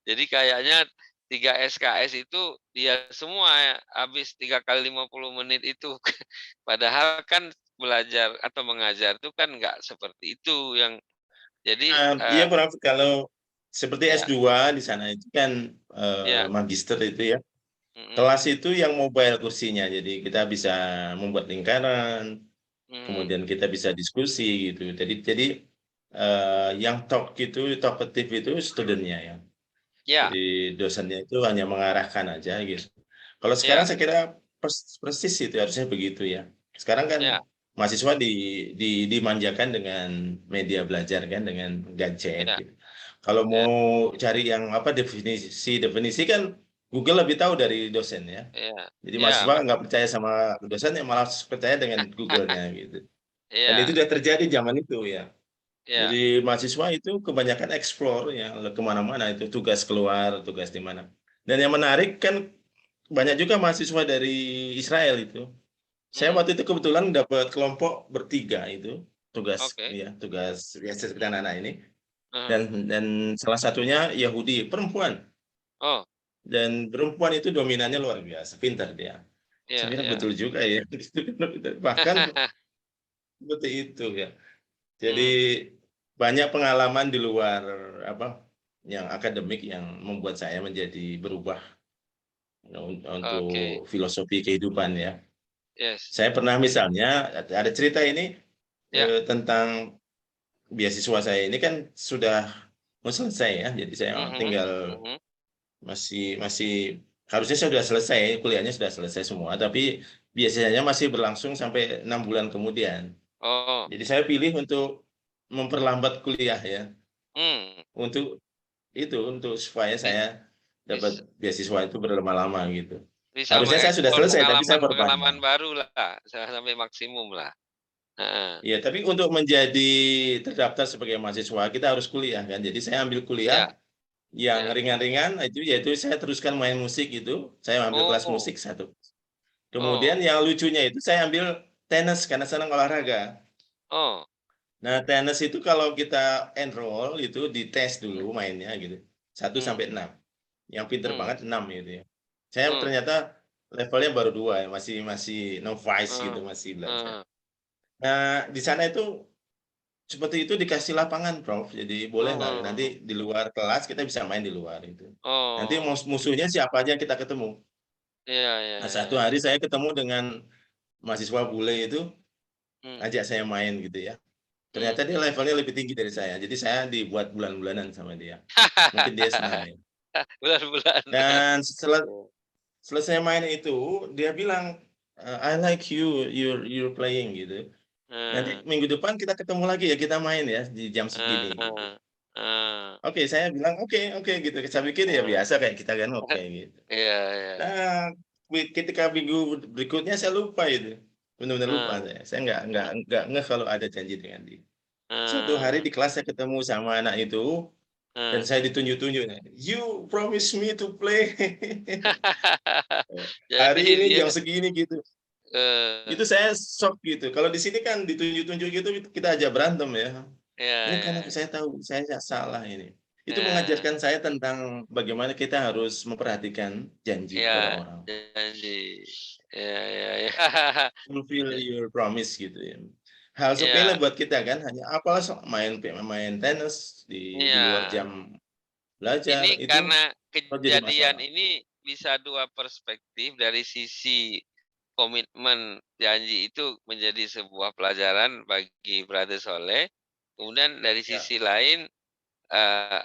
Jadi kayaknya 3 SKS itu dia semua ya, habis 3 kali 50 menit itu. Padahal kan belajar atau mengajar itu kan nggak seperti itu yang jadi, Iya Prof, kalau seperti ya S2 di sana itu kan ya, magister itu ya. mhm Kelas itu yang mobile kursinya. Jadi kita bisa membuat lingkaran, mhm, kemudian kita bisa diskusi gitu. Jadi yang talkative itu studentnya ya. ya Jadi dosennya itu hanya mengarahkan aja gitu. Kalau sekarang ya saya kira persis itu harusnya begitu ya. Sekarang kan ya mahasiswa dimanjakan dengan media belajar kan dengan gadget ya gitu. Kalau ya mau cari yang apa definisi kan Google lebih tahu dari dosen ya. ya Jadi ya, mahasiswa nggak percaya sama dosen ya malah percaya dengan Google-nya gitu. Dan itu iya sudah terjadi zaman itu ya. iya, Jadi mahasiswa itu kebanyakan explore ya kemana-mana itu tugas keluar, tugas di mana. Dan yang menarik kan banyak juga mahasiswa dari Israel itu. Saya mhm, waktu itu kebetulan dapat kelompok bertiga itu oke, tugas ya seperti anak-anak ini heeh, dan salah satunya Yahudi perempuan oh, dan perempuan itu dominannya luar biasa pintar dia. iya Saya kira iya, betul juga ya. Bahkan seperti itu ya. Jadi mmm, banyak pengalaman di luar apa yang akademik yang membuat saya menjadi berubah oke, untuk filosofi kehidupan ya. yes, Saya pernah misalnya ada cerita ini ya, tentang beasiswa saya ini kan sudah mau selesai ya. Jadi saya mhm tinggal mhm, masih masih harusnya saya sudah selesai, kuliahnya sudah selesai semua, tapi biasanya masih berlangsung sampai 6 bulan kemudian. oh, Jadi saya pilih untuk memperlambat kuliah ya. mmm, Untuk itu, untuk supaya bis saya bis dapat beasiswa itu berlama-lama gitu. bisa Harusnya saya sudah mengeksplor selesai, tapi saya pengalaman-pengalaman perpanjang. barulah, sampai maksimumlah, heeh, Iya, tapi untuk menjadi terdaftar sebagai mahasiswa, kita harus kuliah kan. Jadi saya ambil kuliah iya yang iya, ringan-ringan, itu yaitu saya teruskan main musik itu. Saya ambil kelas oh musik satu. Kemudian oh yang lucunya itu saya ambil tenis karena senang olahraga. oh, Nah, tenis itu kalau kita enroll itu dites dulu mmm mainnya gitu. Satu mmm sampai 6. Yang pinter mmm, banget 6 gitu ya. Saya mmm, ternyata levelnya baru 2 ya, masih masih novice gitu, heeh masih belajar. heeh, Nah, di sana itu seperti itu dikasih lapangan, Prof. Jadi bolehlah nanti oh di luar kelas kita bisa main di luar itu. Nanti oh, musuhnya siapa aja kita ketemu. iya iya Nah, iya satu iya, hari saya ketemu dengan mahasiswa bule itu, mmm, ajak saya main gitu ya. mmm. Ternyata dia levelnya lebih tinggi dari saya. Jadi saya dibuat bulan-bulanan sama dia. Mungkin dia senang ya. Bulan-bulanan. Dan selesai main itu, dia bilang, "I like you, you're playing," gitu. Heeh, "Nanti minggu depan kita ketemu lagi ya, kita main ya di jam segini," gitu. heeh, heeh, Oke, saya bilang, "Oke oke," gitu. Saya pikir ya heeh. biasa kayak kita kan, oke gitu. Iya iya, Nah, ketika minggu berikutnya saya lupa itu, benar-benar lupa heeh, saya. Saya nggak ngeh kalau ada janji dengan dia. Suatu hari heeh, di kelas saya ketemu sama anak itu, dan heeh. saya ditunjuk-tunjuk, "You promise me to play Jadi hari ini dia jam segini," gitu. Itu saya shock gitu. Kalau di sini kan ditunjuk-tunjuk gitu kita aja berantem ya. Iya Ini iya karena iya. saya tahu saya salah ini. Itu Iya, mengajarkan saya tentang bagaimana kita harus memperhatikan janji kepada iya, orang. janji. Iya iya iya. Fulfill your promise gitu ya. Hal sepele Iya, buat kita kan, hanya apalah main main tenis di luar iya. jam belajar, Ini itu karena kok jadi kejadian masalah. ini bisa dua perspektif, dari sisi komitmen janji itu menjadi sebuah pelajaran bagi Brother Soleh, kemudian dari Ya. sisi lain,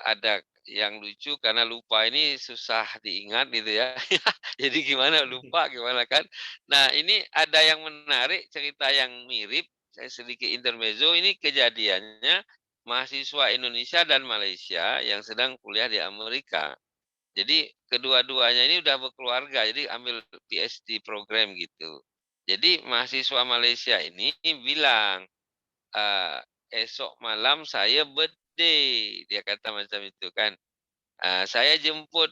ada yang lucu karena lupa ini susah diingat gitu ya. Jadi gimana lupa, gimana kan. Nah, ini ada yang menarik, cerita yang mirip, saya sedikit intermezzo, ini kejadiannya mahasiswa Indonesia dan Malaysia yang sedang kuliah di Amerika. Jadi kedua-duanya ini udah berkeluarga, jadi ambil PhD program gitu. Jadi mahasiswa Malaysia ini bilang, "Esok malam saya birthday," dia kata macam itu kan. "Saya jemput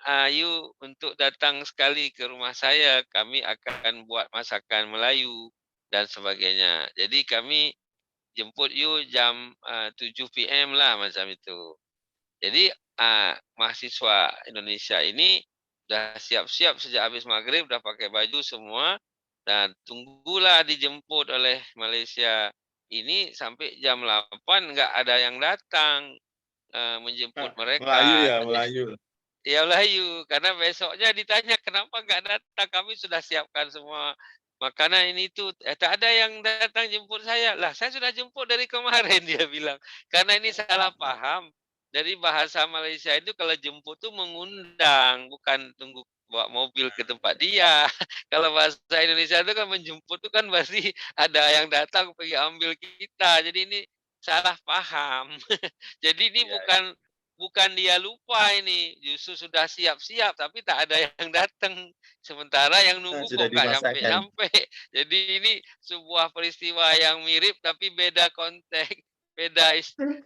Ayu untuk datang sekali ke rumah saya, kami akan buat masakan Melayu," dan sebagainya. Jadi kami jemput you jam, 7 PM lah macam itu. Jadi, mahasiswa Indonesia ini udah siap-siap sejak habis maghrib, udah pakai baju semua, dan tunggulah dijemput oleh Malaysia ini sampai jam 8 nggak ada yang datang, menjemput Melayu mereka. ya, Melayu. Ya Melayu, karena besoknya ditanya, "Kenapa nggak datang? Kami sudah siapkan semua makanan ini itu, tak ada yang datang jemput saya." "Lah, saya sudah jemput dari kemarin," dia bilang. Karena ini salah paham. Dari bahasa Malaysia itu kalau jemput tuh mengundang, bukan tunggu bawa mobil ke tempat dia. Kalau bahasa Indonesia itu kan menjemput itu kan berarti ada yang datang pergi ambil kita. Jadi ini salah paham. Jadi ini Iya, iya. bukan bukan dia lupa ini, justru sudah siap-siap tapi tak ada yang datang. Sementara yang nunggu Sudah kok nggak dipaksakan. nyampe-nyampe. Jadi ini sebuah peristiwa yang mirip tapi beda konteks, beda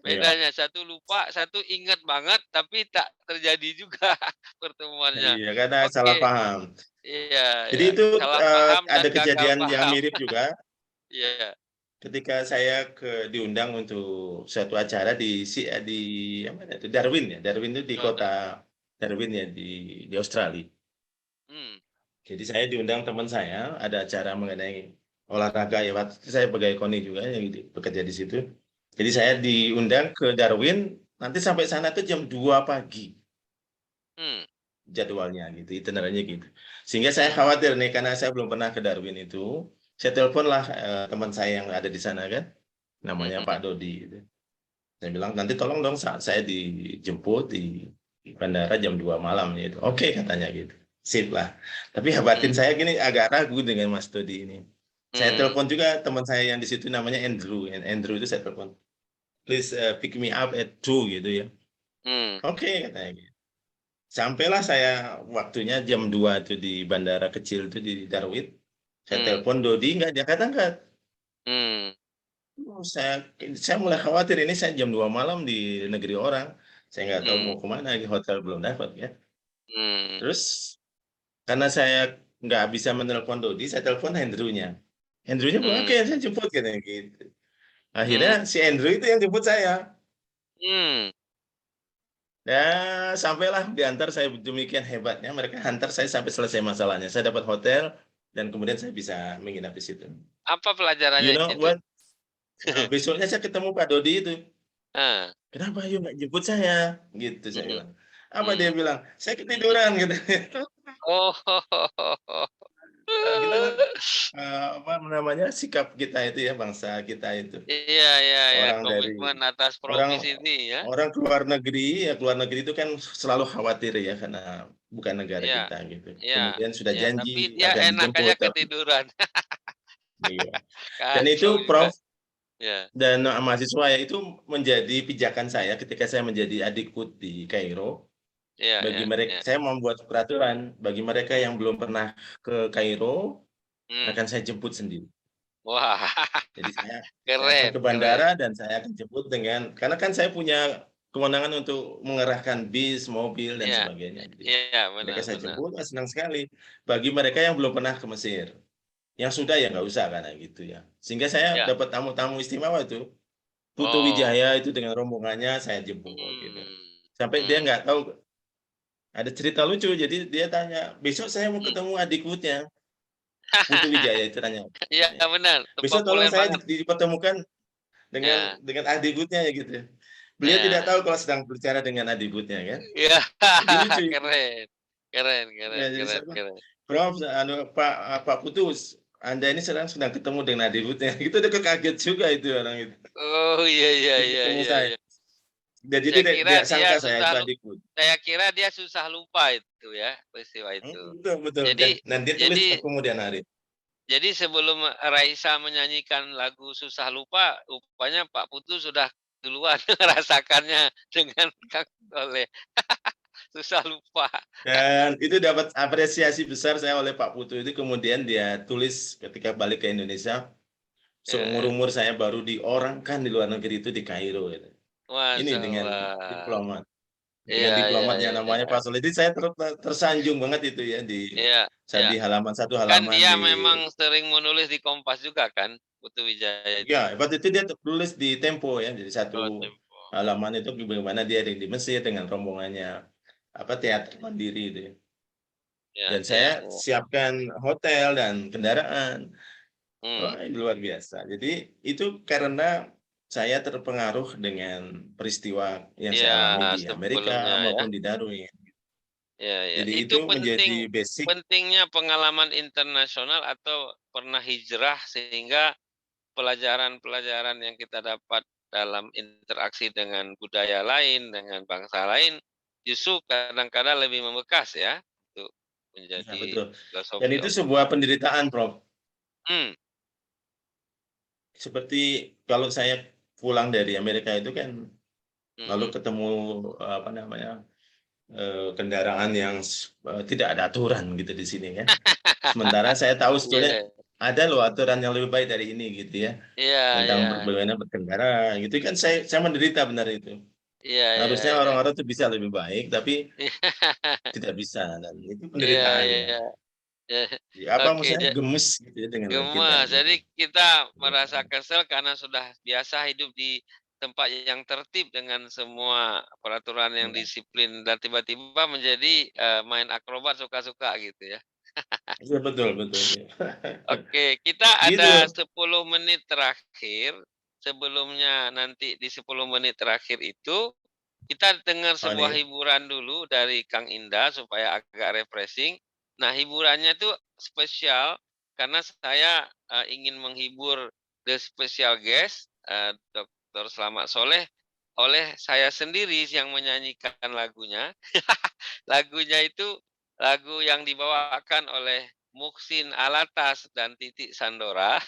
Iya. bedanya. Satu lupa, satu ingat banget tapi tak terjadi juga pertemuannya. Iya, karena salah Oke, paham. iya Jadi ya, itu, salah paham ada dan gagal kejadian yang paham. mirip juga Iya, ketika saya diundang untuk suatu acara di apa itu, Darwin ya, Darwin itu di heeh, kota Darwin ya di Australia. mmm, Jadi saya diundang teman saya, ada acara mengenai olahraga ya, waktu itu saya pegawai KONI juga yang bekerja di situ. Jadi saya mhm, diundang ke Darwin, nanti sampai sana tuh jam 2 pagi mmm, jadwalnya gitu, itinerarnya gitu. Sehingga saya mmm, khawatir nih karena saya belum pernah ke Darwin itu, saya teleponlah teman saya yang ada di sana kan, namanya Pak mhm, Dodi gitu. Saya bilang nanti tolong dong saat saya dijemput di bandara jam 2 malam gitu. Oke katanya gitu. Sip lah. Tapi batin mmm, saya gini agak ragu dengan Mas Dodi ini. Saya mmm, telepon juga teman saya yang di situ namanya Andrew. Andrew itu saya telepon. Please pick me up at 2 gitu ya. mmm, Oke katanya gitu. Sampailah saya waktunya jam 2 itu di bandara kecil itu di Darwin. Saya mmm, telepon Dodi nggak diangkat angkat. mmm. Oh, saya mulai khawatir ini saya jam 2 malam di negeri orang. Saya nggak tahu Mhm, mau kemana, di hotel belum dapat ya. mmm, Terus karena saya nggak bisa menelpon Dodi, saya telepon Andrew-nya. Andrew-nya bilang, "Oke, mmm, saya jemput," katanya gitu. Akhirnya mmm, si Andrew itu yang jemput saya. mmm. Ya, sampailah diantar saya demikian hebatnya mereka hantar saya sampai selesai masalahnya. Saya dapat hotel dan kemudian saya bisa menginap di situ. Apa You pelajarannya know itu? what? Besoknya saya ketemu Pak Dodi itu. Heeh, "Kenapa you nggak jemput saya?" Gitu saya mhm, bilang. Apa dia mmm, bilang? "Saya mhm. ketiduran," gitu. Oh. Kita kan, apa namanya, sikap kita itu ya, bangsa kita itu. Iya iya iya, Orang dari komitmen atas orang promis ini ya. orang keluar negeri itu kan selalu khawatir ya, karena bukan negara Iya kita gitu. iya Kemudian sudah iya, tapi janji dia akan enak aja dijemput, tapi ketiduran. iya. Dan itu Kacau juga. Prof Iya, dan mahasiswa ya, itu menjadi pijakan saya ketika saya menjadi adikut di Kairo. iya Bagi iya mereka iya, saya membuat peraturan, bagi mereka mmm, yang belum pernah ke Kairo, mmm. akan saya jemput sendiri. Wah, Jadi saya akan keren ke keren. bandara dan saya akan jemput dengan karena kan saya punya kewenangan untuk mengerahkan bis, mobil, dan Iya, sebagainya. Jadi iya, mereka benar saya benar. jemput, senang sekali. Bagi mereka yang belum pernah ke Mesir. Yang sudah ya nggak usah karena gitu ya. Sehingga saya Ya. dapat tamu-tamu istimewa itu. Putu Oh. Wijaya itu dengan rombongannya saya jemput gitu. Sampai dia Hmm. nggak tahu ada cerita lucu. Jadi dia tanya, besok saya mau ketemu adiknya. Putu Wijaya itu tanya. Iya benar, Besok tolong populer saya banget. dipertemukan Ya. dengan adiknya ya gitu. Beliau tidak Ya. tahu kalau sedang berbicara dengan adiknya kan. Iya. Itu lucu. Keren. Keren, Ya, keren, jadi keren, saya bilang, keren. Prof, Pak Putu, Anda ini sedang ketemu dengan adiknya. Itu dia kaget juga itu orang itu. Oh, iya, iya, Dia iya, ketemu iya, saya. iya. Jadi Saya dia kira tidak dia sangka saya susah itu lu adikku. saya kira dia susah lupa itu ya, peristiwa itu. Betul, betul. Jadi Dan dia tulis jadi kemudian hari. jadi sebelum Raisa menyanyikan lagu Susah Lupa, rupanya Pak Putu sudah duluan merasakannya dengan Kang Soleh. Susah lupa. Dan itu dapat apresiasi besar saya oleh Pak Putu itu kemudian dia tulis ketika balik ke Indonesia, Ya. seumur-umur saya baru diorangkan di luar negeri itu di Kairo. Gitu. Ini Masya dengan Allah. diplomat. Dengan Iya, iya, diplomatnya iya, namanya iya. Pak Soleh. Jadi saya tersanjung banget itu ya Iya, saya iya. di satu Kan halaman dia di memang sering menulis di Kompas juga kan, Putu Wijaya itu. ya waktu itu dia tulis di Tempo ya jadi satu Oh, Tempo. halaman itu bagaimana dia ada di Mesir dengan rombongannya teater mandiri itu ya. Ya, Dan ya, saya ya. siapkan hotel dan kendaraan. Hmm. Wah, ini luar biasa. Jadi itu karena saya terpengaruh dengan peristiwa yang saya Iya, alami di Amerika sebelumnya ya. maupun di Darwin. Ya, ya. Jadi Itu itu menjadi penting basic. pentingnya pengalaman internasional atau pernah hijrah sehingga pelajaran-pelajaran yang kita dapat dalam interaksi dengan budaya lain, dengan bangsa lain, justru kadang-kadang lebih membekas ya, untuk Ya, menjadi betul. Dan filosofi itu of sebuah penderitaan, Prof. hmm, Seperti kalau saya pulang dari Amerika itu kan lalu mhm. ketemu kendaraan yang tidak ada aturan gitu di sini kan. Sementara saya tahu sebetulnya Iya, ada loh aturan yang lebih baik dari ini gitu ya iya, tentang iya, bagaimana berkendara gitu kan saya menderita benar itu. iya, iya, Harusnya iya. orang-orang itu bisa lebih baik tapi Iya, tidak bisa dan itu iya, penderitaannya. iya. Ya, Ya, apa oke, maksudnya gemes gitu ya dengan kita gemas. gitu. Jadi kita merasa Ya, kesel karena sudah biasa hidup di tempat yang tertib dengan semua peraturan yang ya. disiplin dan tiba-tiba menjadi, main akrobat suka-suka gitu ya. Iya, betul betul. Ya. Oke, kita ada Gitu. 10 menit terakhir. Sebelumnya nanti di 10 menit terakhir itu, kita dengar Oh, sebuah nih. hiburan dulu dari Kang Indah supaya agak refreshing. Nah, hiburannya itu spesial karena saya, ingin menghibur the special guest, Dr. Slamet Soleh, oleh saya sendiri yang menyanyikan lagunya. Lagunya itu lagu yang dibawakan oleh Muhsin Alatas dan Titik Sandora.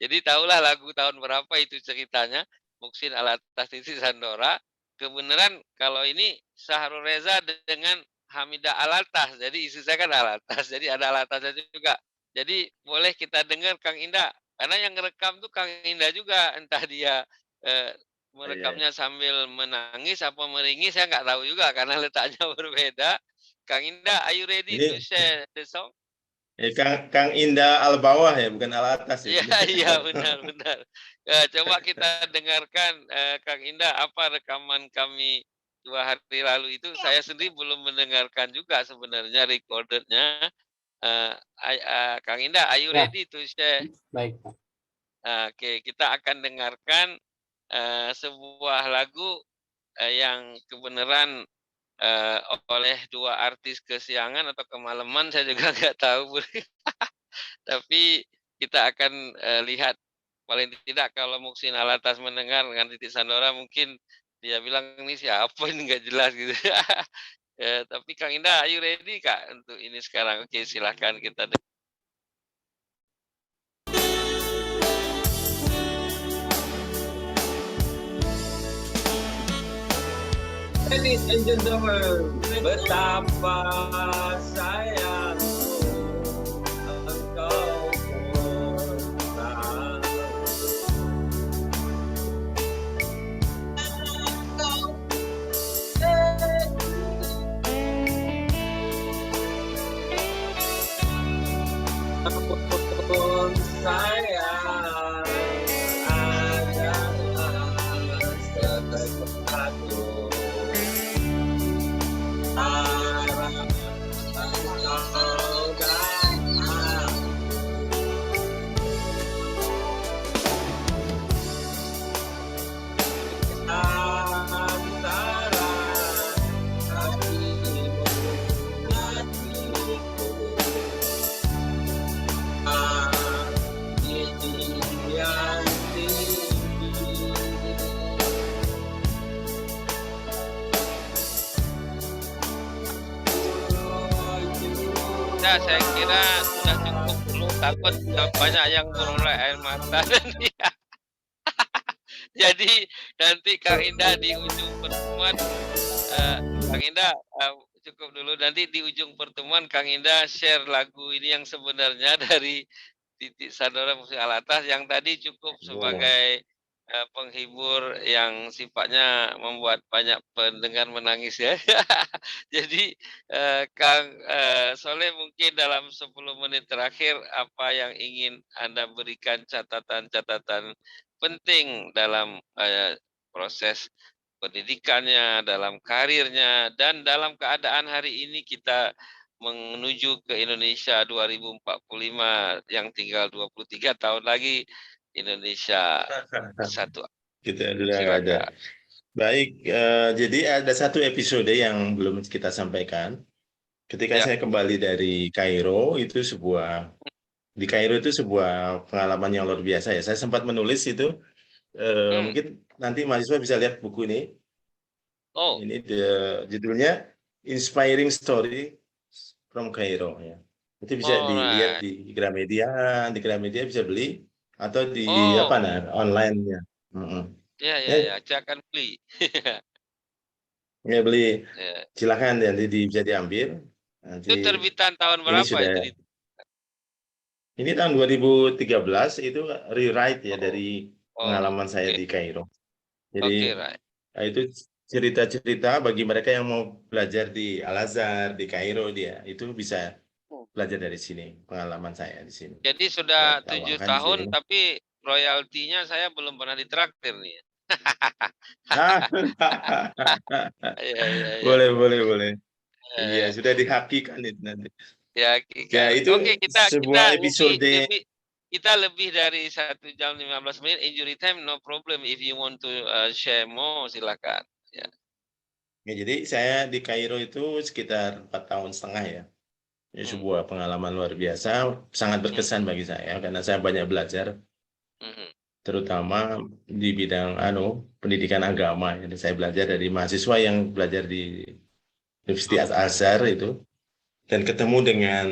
Jadi tahulah lagu tahun berapa itu ceritanya, Muhsin Alatas, Titik Sandora. Kebenaran kalau ini Syahrul Reza dengan Hamidah Alatas. Jadi istri saya kan Alatas, jadi ada Alatasnya juga. Jadi boleh kita dengar Kang Indah, karena yang ngerekam tuh Kang Indah juga, entah dia eh, Iya. merekamnya sambil menangis apa meringis saya nggak tahu juga karena letaknya berbeda. Kang Indah, are you ready to Ini share the song? Kang Indah Al bawah ya, bukan Al atas Iya, ini. iya, benar, benar. Coba kita dengarkan, Kang Indah, apa rekaman kami 2 hari lalu itu, saya sendiri belum mendengarkan juga sebenarnya recorded-nya. Kang Indah, are you Ya, ready to share? baik, Pak. Oke, kita akan dengarkan, sebuah lagu, yang kebenaran oleh 2 artis kesiangan atau kemalaman saya juga nggak tahu. Tapi kita akan, lihat paling tidak kalau Muhsin Alatas mendengar dengan Titik Sandora mungkin dia bilang, "Ini siapa ini nggak jelas," gitu. Tapi Kang Indah, are you ready, Kak, untuk ini sekarang? Oke, silahkan kita Ladies and gentlemen, betapa sayangku engkau pernah. Aku Indah, saya kira sudah cukup dulu. Takut banyak yang beroleh air mata. Jadi nanti Kang Indah di ujung pertemuan, Kang Indah cukup dulu. Nanti di ujung pertemuan Kang Indah share lagu ini yang sebenarnya dari Titik Sandora Musik Alatas yang tadi cukup sebagai penghibur yang sifatnya membuat banyak pendengar menangis ya. Jadi Kang Soleh mungkin dalam 10 menit terakhir apa yang ingin Anda berikan catatan-catatan penting dalam proses pendidikannya, dalam karirnya, dan dalam keadaan hari ini kita menuju ke Indonesia 2045 yang tinggal 23 tahun lagi Indonesia satu. Kita sudah ada. Baik, jadi ada satu episode yang belum kita sampaikan. Ketika saya kembali dari Kairo, di Kairo itu sebuah pengalaman yang luar biasa ya. Saya sempat menulis itu, mungkin nanti mahasiswa bisa lihat buku ini. Ini judulnya Inspiring Story from Cairo ya. Itu bisa dilihat di Gramedia bisa beli atau di online-nya. Ya, saya akan beli. Ya beli, silakan nanti bisa diambil. Nanti, itu terbitan tahun berapa itu? Ini tahun 2013 itu rewrite ya dari pengalaman saya di Kairo. Jadi itu cerita-cerita bagi mereka yang mau belajar di Al-Azhar, di Kairo itu bisa belajar dari sini, pengalaman saya di sini. Jadi sudah 7 tahun tapi royaltinya saya belum pernah ditraktir nih. Boleh. Iya, sudah dihakikan itu nanti. Ya, itu sebuah episode. Kita lebih dari 1 jam 15 menit injury time, no problem. If you want to share more, silakan. Ya, jadi saya di Kairo itu sekitar 4,5 tahun ya. Ini sebuah pengalaman luar biasa, sangat berkesan bagi saya karena saya banyak belajar, terutama di bidang pendidikan agama. Jadi saya belajar dari mahasiswa yang belajar di Universitas Al-Azhar itu, dan ketemu dengan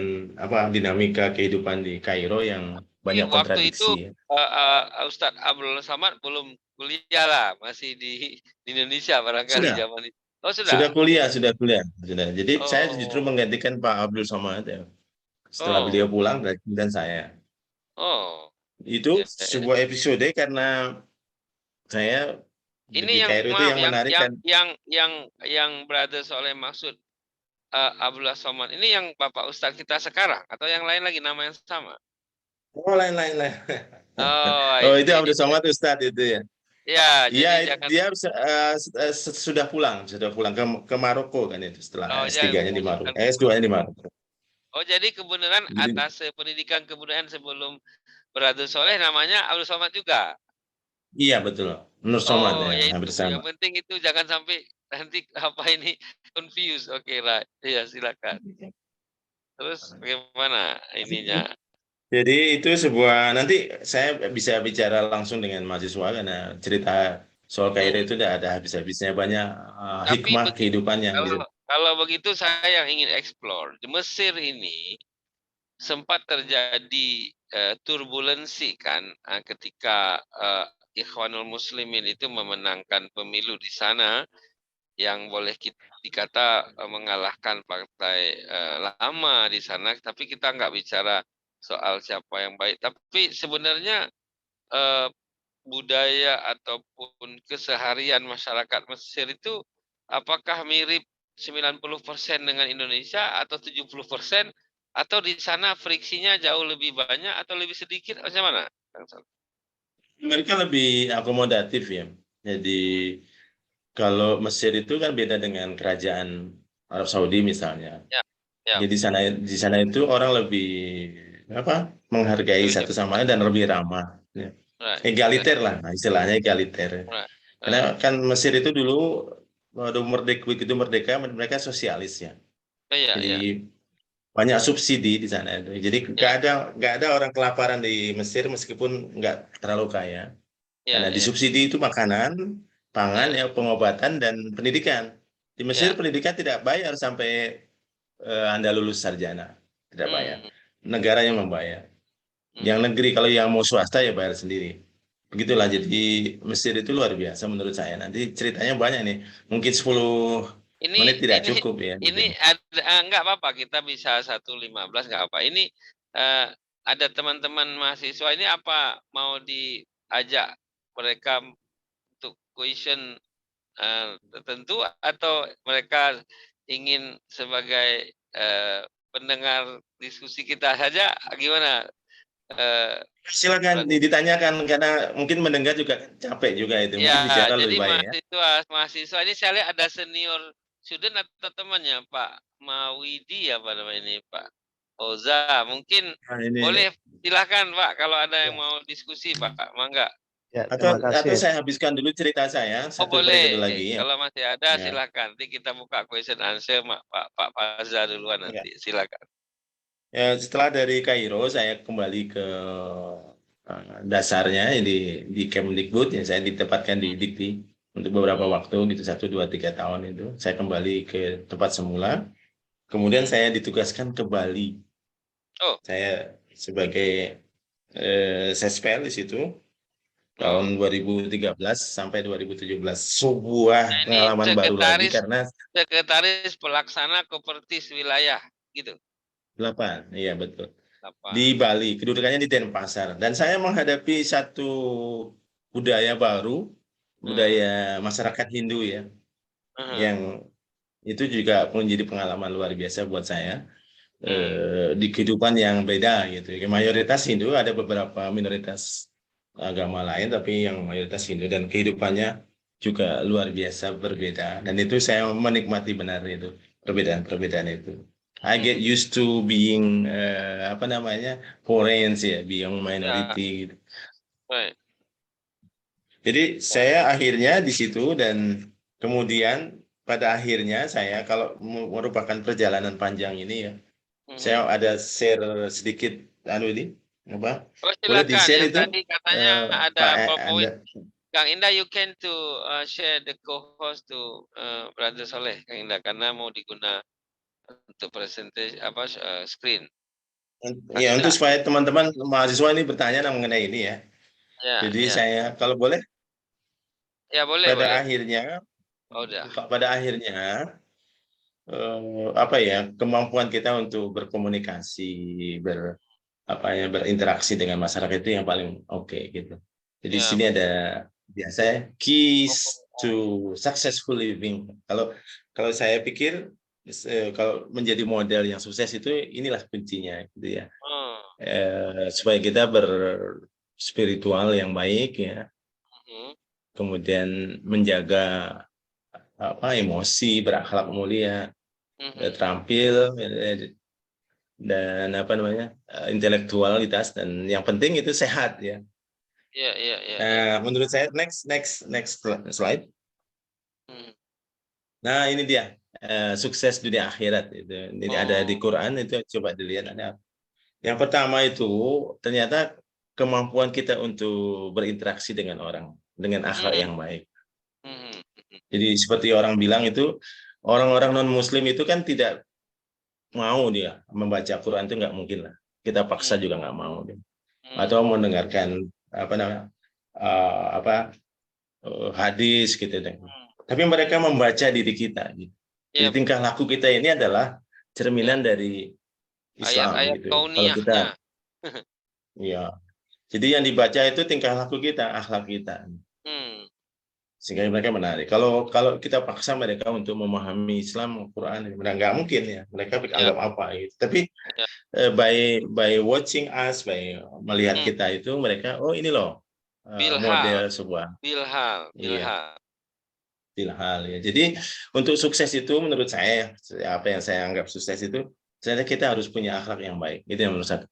dinamika kehidupan di Kairo yang banyak kontradiksi. Waktu itu Ustadz Abdul Somad belum kuliah lah, masih di Indonesia barangkali zaman itu. Sudah kuliah. Jadi saya justru menggantikan Pak Abdul Somad ya. Setelah beliau pulang dan saya. Itu sebuah episode karena saya ini di Kairo itu yang menarik kan. Yang Brother Soleh maksud Abdullah Somad ini yang Bapak Ustadz kita sekarang atau yang lain lagi nama yang sama? Lain. Itu Abdul Somad Ustadz itu ya. Ya, dia sudah pulang ke Maroko kan itu setelah S3-nya di Maroko, S2-nya di Maroko. Jadi kebenaran atas pendidikan kebudayaan sebelum Brother Soleh namanya Abdul Somad juga. Iya betul, Nur Somad ya, hampir sama. Yang penting itu jangan sampai nanti ini confused. Oke, right. Iya, silakan. Terus bagaimana ininya? Jadi itu nanti saya bisa bicara langsung dengan mahasiswa karena cerita soal Kairo itu tidak ada habis-habisnya, banyak hikmah kehidupannya. Kalau begitu saya yang ingin explore. Di Mesir ini sempat terjadi turbulensi kan ketika Ikhwanul Muslimin itu memenangkan pemilu di sana yang boleh dikata mengalahkan partai lama di sana, tapi kita nggak bicara soal siapa yang baik. Tapi sebenarnya budaya ataupun keseharian masyarakat Mesir itu apakah mirip 90% dengan Indonesia atau 70%, atau di sana friksinya jauh lebih banyak atau lebih sedikit, macam mana? Mereka lebih akomodatif ya. Jadi kalau Mesir itu kan beda dengan kerajaan Arab Saudi misalnya. Jadi di sana itu orang lebih menghargai satu sama lain dan lebih ramah. Ya. Egaliter lah, istilahnya egaliter. Karena kan Mesir itu dulu begitu merdeka mereka sosialis ya. Jadi banyak subsidi di sana. Jadi nggak ada orang kelaparan di Mesir meskipun nggak terlalu kaya. Karena disubsidi itu makanan, pangan, pengobatan dan pendidikan. Di Mesir pendidikan tidak bayar sampai Anda lulus sarjana. tidak bayar. Negara yang membayar. Yang negeri, kalau yang mau swasta ya bayar sendiri. Begitulah, jadi Mesir itu luar biasa menurut saya. Nanti ceritanya banyak nih. Mungkin 10 menit tidak cukup ya. Ini ada nggak apa-apa, kita bisa 1:15 nggak apa. Ini ada teman-teman mahasiswa ini apa mau diajak mereka untuk question tertentu atau mereka ingin sebagai pendengar diskusi kita saja, gimana? Silakan ditanyakan karena mungkin mendengar juga capek juga itu. Mungkin Ya, bicara jadi lebih baik ya. mahasiswa ini saya lihat ada senior student atau temannya Pak Mawidi apa namanya ini Pak Oza, mungkin Nah, ini. boleh silakan Pak kalau ada yang mau diskusi Pak, mangga. Ya, Atau saya habiskan dulu cerita saya satu boleh. periode lagi ya. Kalau masih ada Ya. silakan. Nanti kita buka question answer Pak Faza duluan nanti. Silakan. Ya, setelah dari Kairo saya kembali ke dasarnya di Kemdikbud ya, saya ditempatkan di Dikti untuk beberapa waktu gitu, 1, 2, 3 tahun itu. Saya kembali ke tempat semula. Kemudian saya ditugaskan ke Bali. Oh. Saya sebagai sespel di situ tahun 2013 sampai 2017. Sebuah pengalaman baru lagi karena sekretaris pelaksana Kopertis wilayah gitu. 8, iya betul. 8. Di Bali, kedudukannya di Denpasar. Dan saya menghadapi satu budaya baru, budaya masyarakat Hindu ya, yang itu juga menjadi pengalaman luar biasa buat saya. Di kehidupan yang beda gitu. Mayoritas Hindu, ada beberapa minoritas agama lain, tapi yang mayoritas Hindu dan kehidupannya juga luar biasa berbeda. Dan itu saya menikmati benar itu, perbedaan-perbedaan itu. I get used to being foreign ya, being minority. Gitu. Right. Jadi saya akhirnya di situ dan kemudian pada akhirnya saya kalau merupakan perjalanan panjang ini ya, saya ada share sedikit ini apa? Boleh di-share itu? Tadi katanya ada PowerPoint. Kang Indah, you can to share the co-host to Brother Soleh, Kang Indah, karena mau digunakan untuk presentasi screen. Ya, untuk supaya teman-teman mahasiswa ini bertanya mengenai ini ya. Jadi saya kalau boleh. Ya boleh. Akhirnya. Udah. Pada akhirnya kemampuan kita untuk berkomunikasi, berinteraksi dengan masyarakat itu yang paling oke gitu. Jadi di sini ada biasanya keys to successful living. Kalau saya pikir kalau menjadi model yang sukses itu inilah kuncinya gitu ya. Supaya kita berspiritual yang baik ya. Kemudian menjaga emosi, berakhlak mulia, terampil dan intelektualitas, dan yang penting itu sehat ya. Iya. Menurut saya next slide. Nah ini dia sukses dunia akhirat itu. Ini ada di Quran itu, coba dilihat ada. Yang pertama itu ternyata kemampuan kita untuk berinteraksi dengan orang dengan akhlak yang baik. Jadi seperti orang bilang itu orang-orang non Muslim itu kan tidak mau dia membaca Quran, itu nggak mungkin lah. Kita paksa juga nggak mau dia. Atau mendengarkan hadis gitu deh. Tapi mereka membaca diri kita. Gitu. Jadi tingkah laku kita ini adalah cerminan dari Islam. Ayat gitu. Kalau kita, ya. Jadi yang dibaca itu tingkah laku kita, akhlak kita. Sehingga mereka menarik. Kalau kita paksa mereka untuk memahami Islam, Quran, nggak mungkin ya. Mereka anggap apa gitu. Tapi by watching us, by melihat kita itu, mereka ini loh model sebuah Bilhal ya. Jadi untuk sukses itu menurut saya, apa yang saya anggap sukses itu, ternyata kita harus punya akhlak yang baik. Itu yang menurut saya.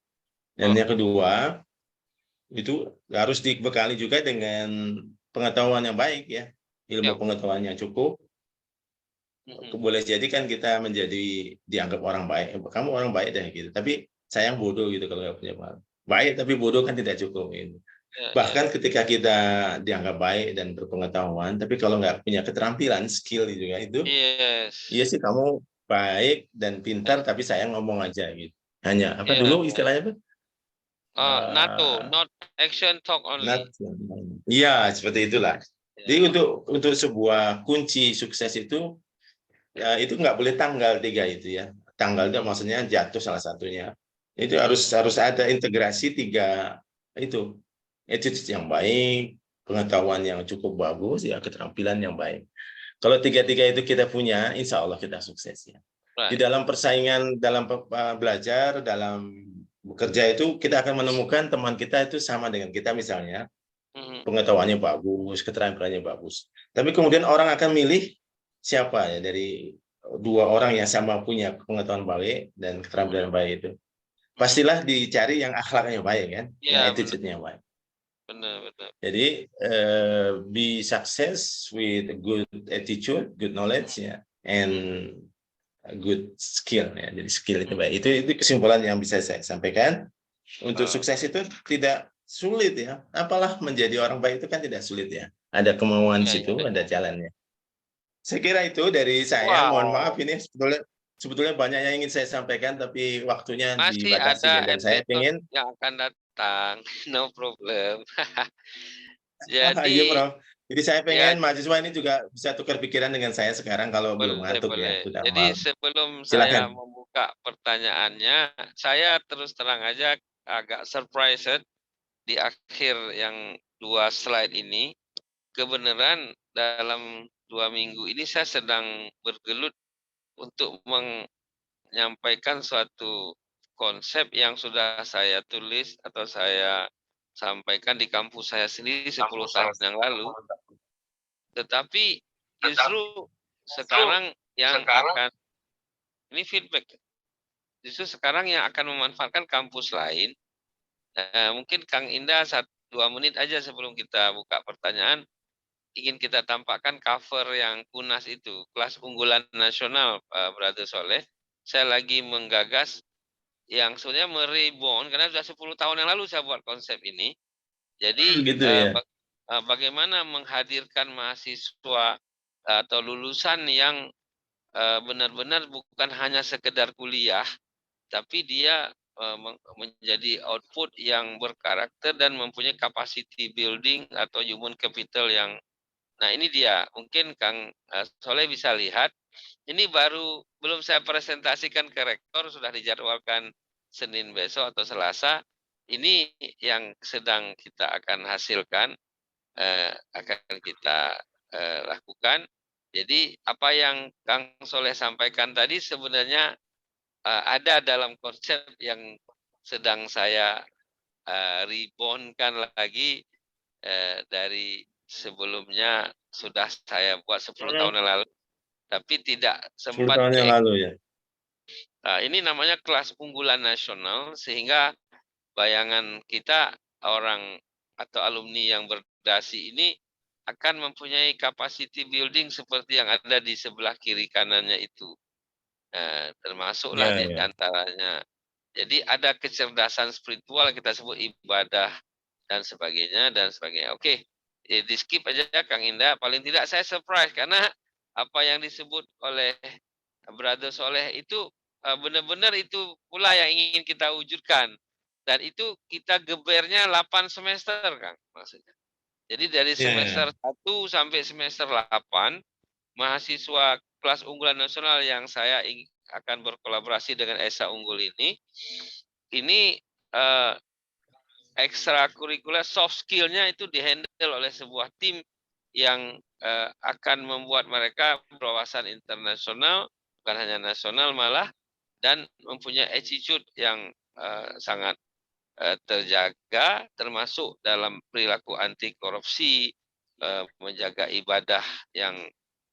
Dan yang kedua, itu harus dibekali juga dengan pengetahuan yang baik ya, ilmu pengetahuan yang cukup. Boleh jadi kan kita menjadi dianggap orang baik, kamu orang baik deh gitu, tapi sayang bodoh gitu kalau nggak punya baik tapi bodoh kan tidak cukup gitu. Bahkan ketika kita dianggap baik dan berpengetahuan, tapi kalau nggak punya keterampilan, skill juga itu, iya sih kamu baik dan pintar, tapi sayang ngomong aja gitu. Hanya apa Iya. dulu istilahnya, Pak? NATO, not action talk only. Iya, seperti itulah. Ya. Jadi untuk sebuah kunci sukses itu, ya itu nggak boleh tanggal 3 itu ya. Tanggal itu maksudnya jatuh salah satunya. Itu harus ada integrasi 3 itu. Attitude yang baik, pengetahuan yang cukup bagus, ya keterampilan yang baik. Kalau 3-3 itu kita punya, insya Allah kita sukses ya. Di dalam persaingan, dalam belajar, dalam bekerja itu kita akan menemukan teman kita itu sama dengan kita misalnya, pengetahuannya bagus, keterampilannya bagus. Tapi kemudian orang akan milih siapa ya dari 2 orang yang sama punya pengetahuan baik dan keterampilan baik itu. Pastilah dicari yang akhlaknya baik kan, yang attitude-nya baik. Benar. Jadi be success with a good attitude, good knowledge ya, and a good skill ya. Jadi skill itu baik. Itu kesimpulan yang bisa saya sampaikan. Untuk sukses itu tidak sulit ya. Apalah menjadi orang baik itu kan tidak sulit ya. Ada kemauan situ, ada jalannya. Saya kira itu dari saya. Mohon maaf ini sebetulnya banyak yang ingin saya sampaikan tapi waktunya masih dibatasi ada dan saya ingin yang akan datang. No problem. iya, Jadi Prof. Jadi saya pengen mahasiswa ini juga bisa tukar pikiran dengan saya sekarang kalau belum ngantuk ya. Sudah Jadi malam. sebelum Silakan. saya membuka pertanyaannya, saya terus terang aja agak surprised di akhir yang 2 slide ini. Kebenaran dalam 2 minggu ini saya sedang bergelut untuk menyampaikan suatu konsep yang sudah saya tulis atau saya sampaikan di kampus saya sendiri 10 tahun yang lalu. Tetapi justru sekarang yang akan, ini feedback, justru sekarang yang akan memanfaatkan kampus lain. Mungkin Kang Indah 1-2 menit aja sebelum kita buka pertanyaan, ingin kita tampakkan cover yang Kunas itu, kelas unggulan nasional, Brother Soleh. Saya lagi menggagas yang sebenarnya mereborn, karena sudah 10 tahun yang lalu saya buat konsep ini. Jadi gitu ya. Bagaimana menghadirkan mahasiswa atau lulusan yang benar-benar bukan hanya sekedar kuliah, tapi dia menjadi output yang berkarakter dan mempunyai capacity building atau human capital yang, nah ini dia, mungkin Kang Soleh bisa lihat, ini baru belum saya presentasikan ke rektor, sudah dijadwalkan Senin besok atau Selasa. Ini yang sedang kita akan hasilkan, akan kita lakukan. Jadi apa yang Kang Soleh sampaikan tadi sebenarnya ada dalam konsep yang sedang saya reborn-kan lagi dari sebelumnya, sudah saya buat 10 tahun yang lalu, tapi tidak 10 sempat tahun yang lalu ya. Ini namanya kelas unggulan nasional, sehingga bayangan kita orang atau alumni yang berdasi ini akan mempunyai capacity building seperti yang ada di sebelah kiri kanannya itu. Termasuklah di antaranya. Jadi ada kecerdasan spiritual, kita sebut ibadah dan sebagainya. Oke, di skip aja Kang Indah. Paling tidak saya surprise karena apa yang disebut oleh Brother Soleh itu benar-benar itu pula yang ingin kita wujudkan. Dan itu kita gebernya 8 semester, Kang, maksudnya. Jadi dari semester 1 sampai semester 8, mahasiswa kelas unggulan nasional yang saya akan berkolaborasi dengan Esa Unggul ini ekstrakurikuler soft skill-nya itu dihandle oleh sebuah tim yang akan membuat mereka berwawasan internasional, bukan hanya nasional malah, dan mempunyai attitude yang sangat terjaga, termasuk dalam perilaku anti korupsi, menjaga ibadah yang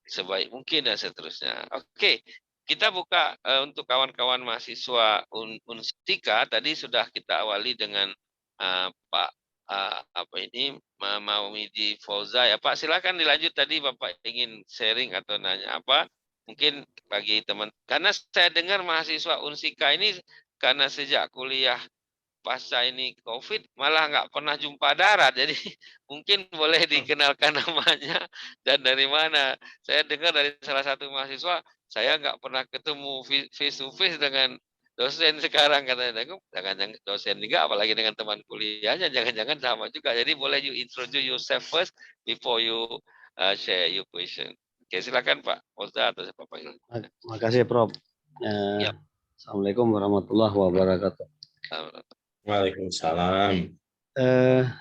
sebaik mungkin dan seterusnya. Oke, kita buka untuk kawan-kawan mahasiswa Unsika. Tadi sudah kita awali dengan Pak Maumidi Fauza ya Pak. Silakan dilanjut, tadi Bapak ingin sharing atau nanya apa? Mungkin bagi teman, karena saya dengar mahasiswa Unsika ini karena sejak kuliah pasca ini COVID malah nggak pernah jumpa darat, jadi mungkin boleh dikenalkan namanya dan dari mana. Saya dengar dari salah satu mahasiswa, saya nggak pernah ketemu face to face dengan dosen sekarang katanya. Jangan-jangan dosen juga, apalagi dengan teman kuliahnya, jangan-jangan sama juga. Jadi boleh you introduce yourself first before you share your question. Oke, silakan Pak Oza atau siapa panggil. Terima kasih Prof. Yap. Assalamualaikum warahmatullahi wabarakatuh. Waalaikumsalam.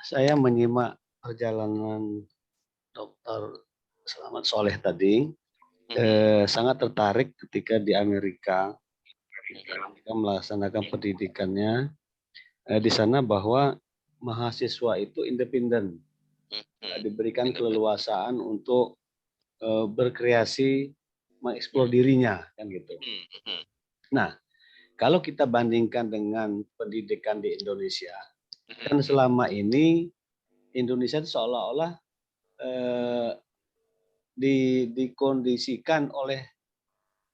Saya menyimak perjalanan Dr. Selamat Soleh tadi. Sangat tertarik ketika di Amerika mereka melaksanakan pendidikannya di sana bahwa mahasiswa itu independen, diberikan keleluasaan untuk berkreasi, mengeksplor dirinya, kan gitu. Nah, kalau kita bandingkan dengan pendidikan di Indonesia, kan selama ini Indonesia itu seolah-olah dikondisikan oleh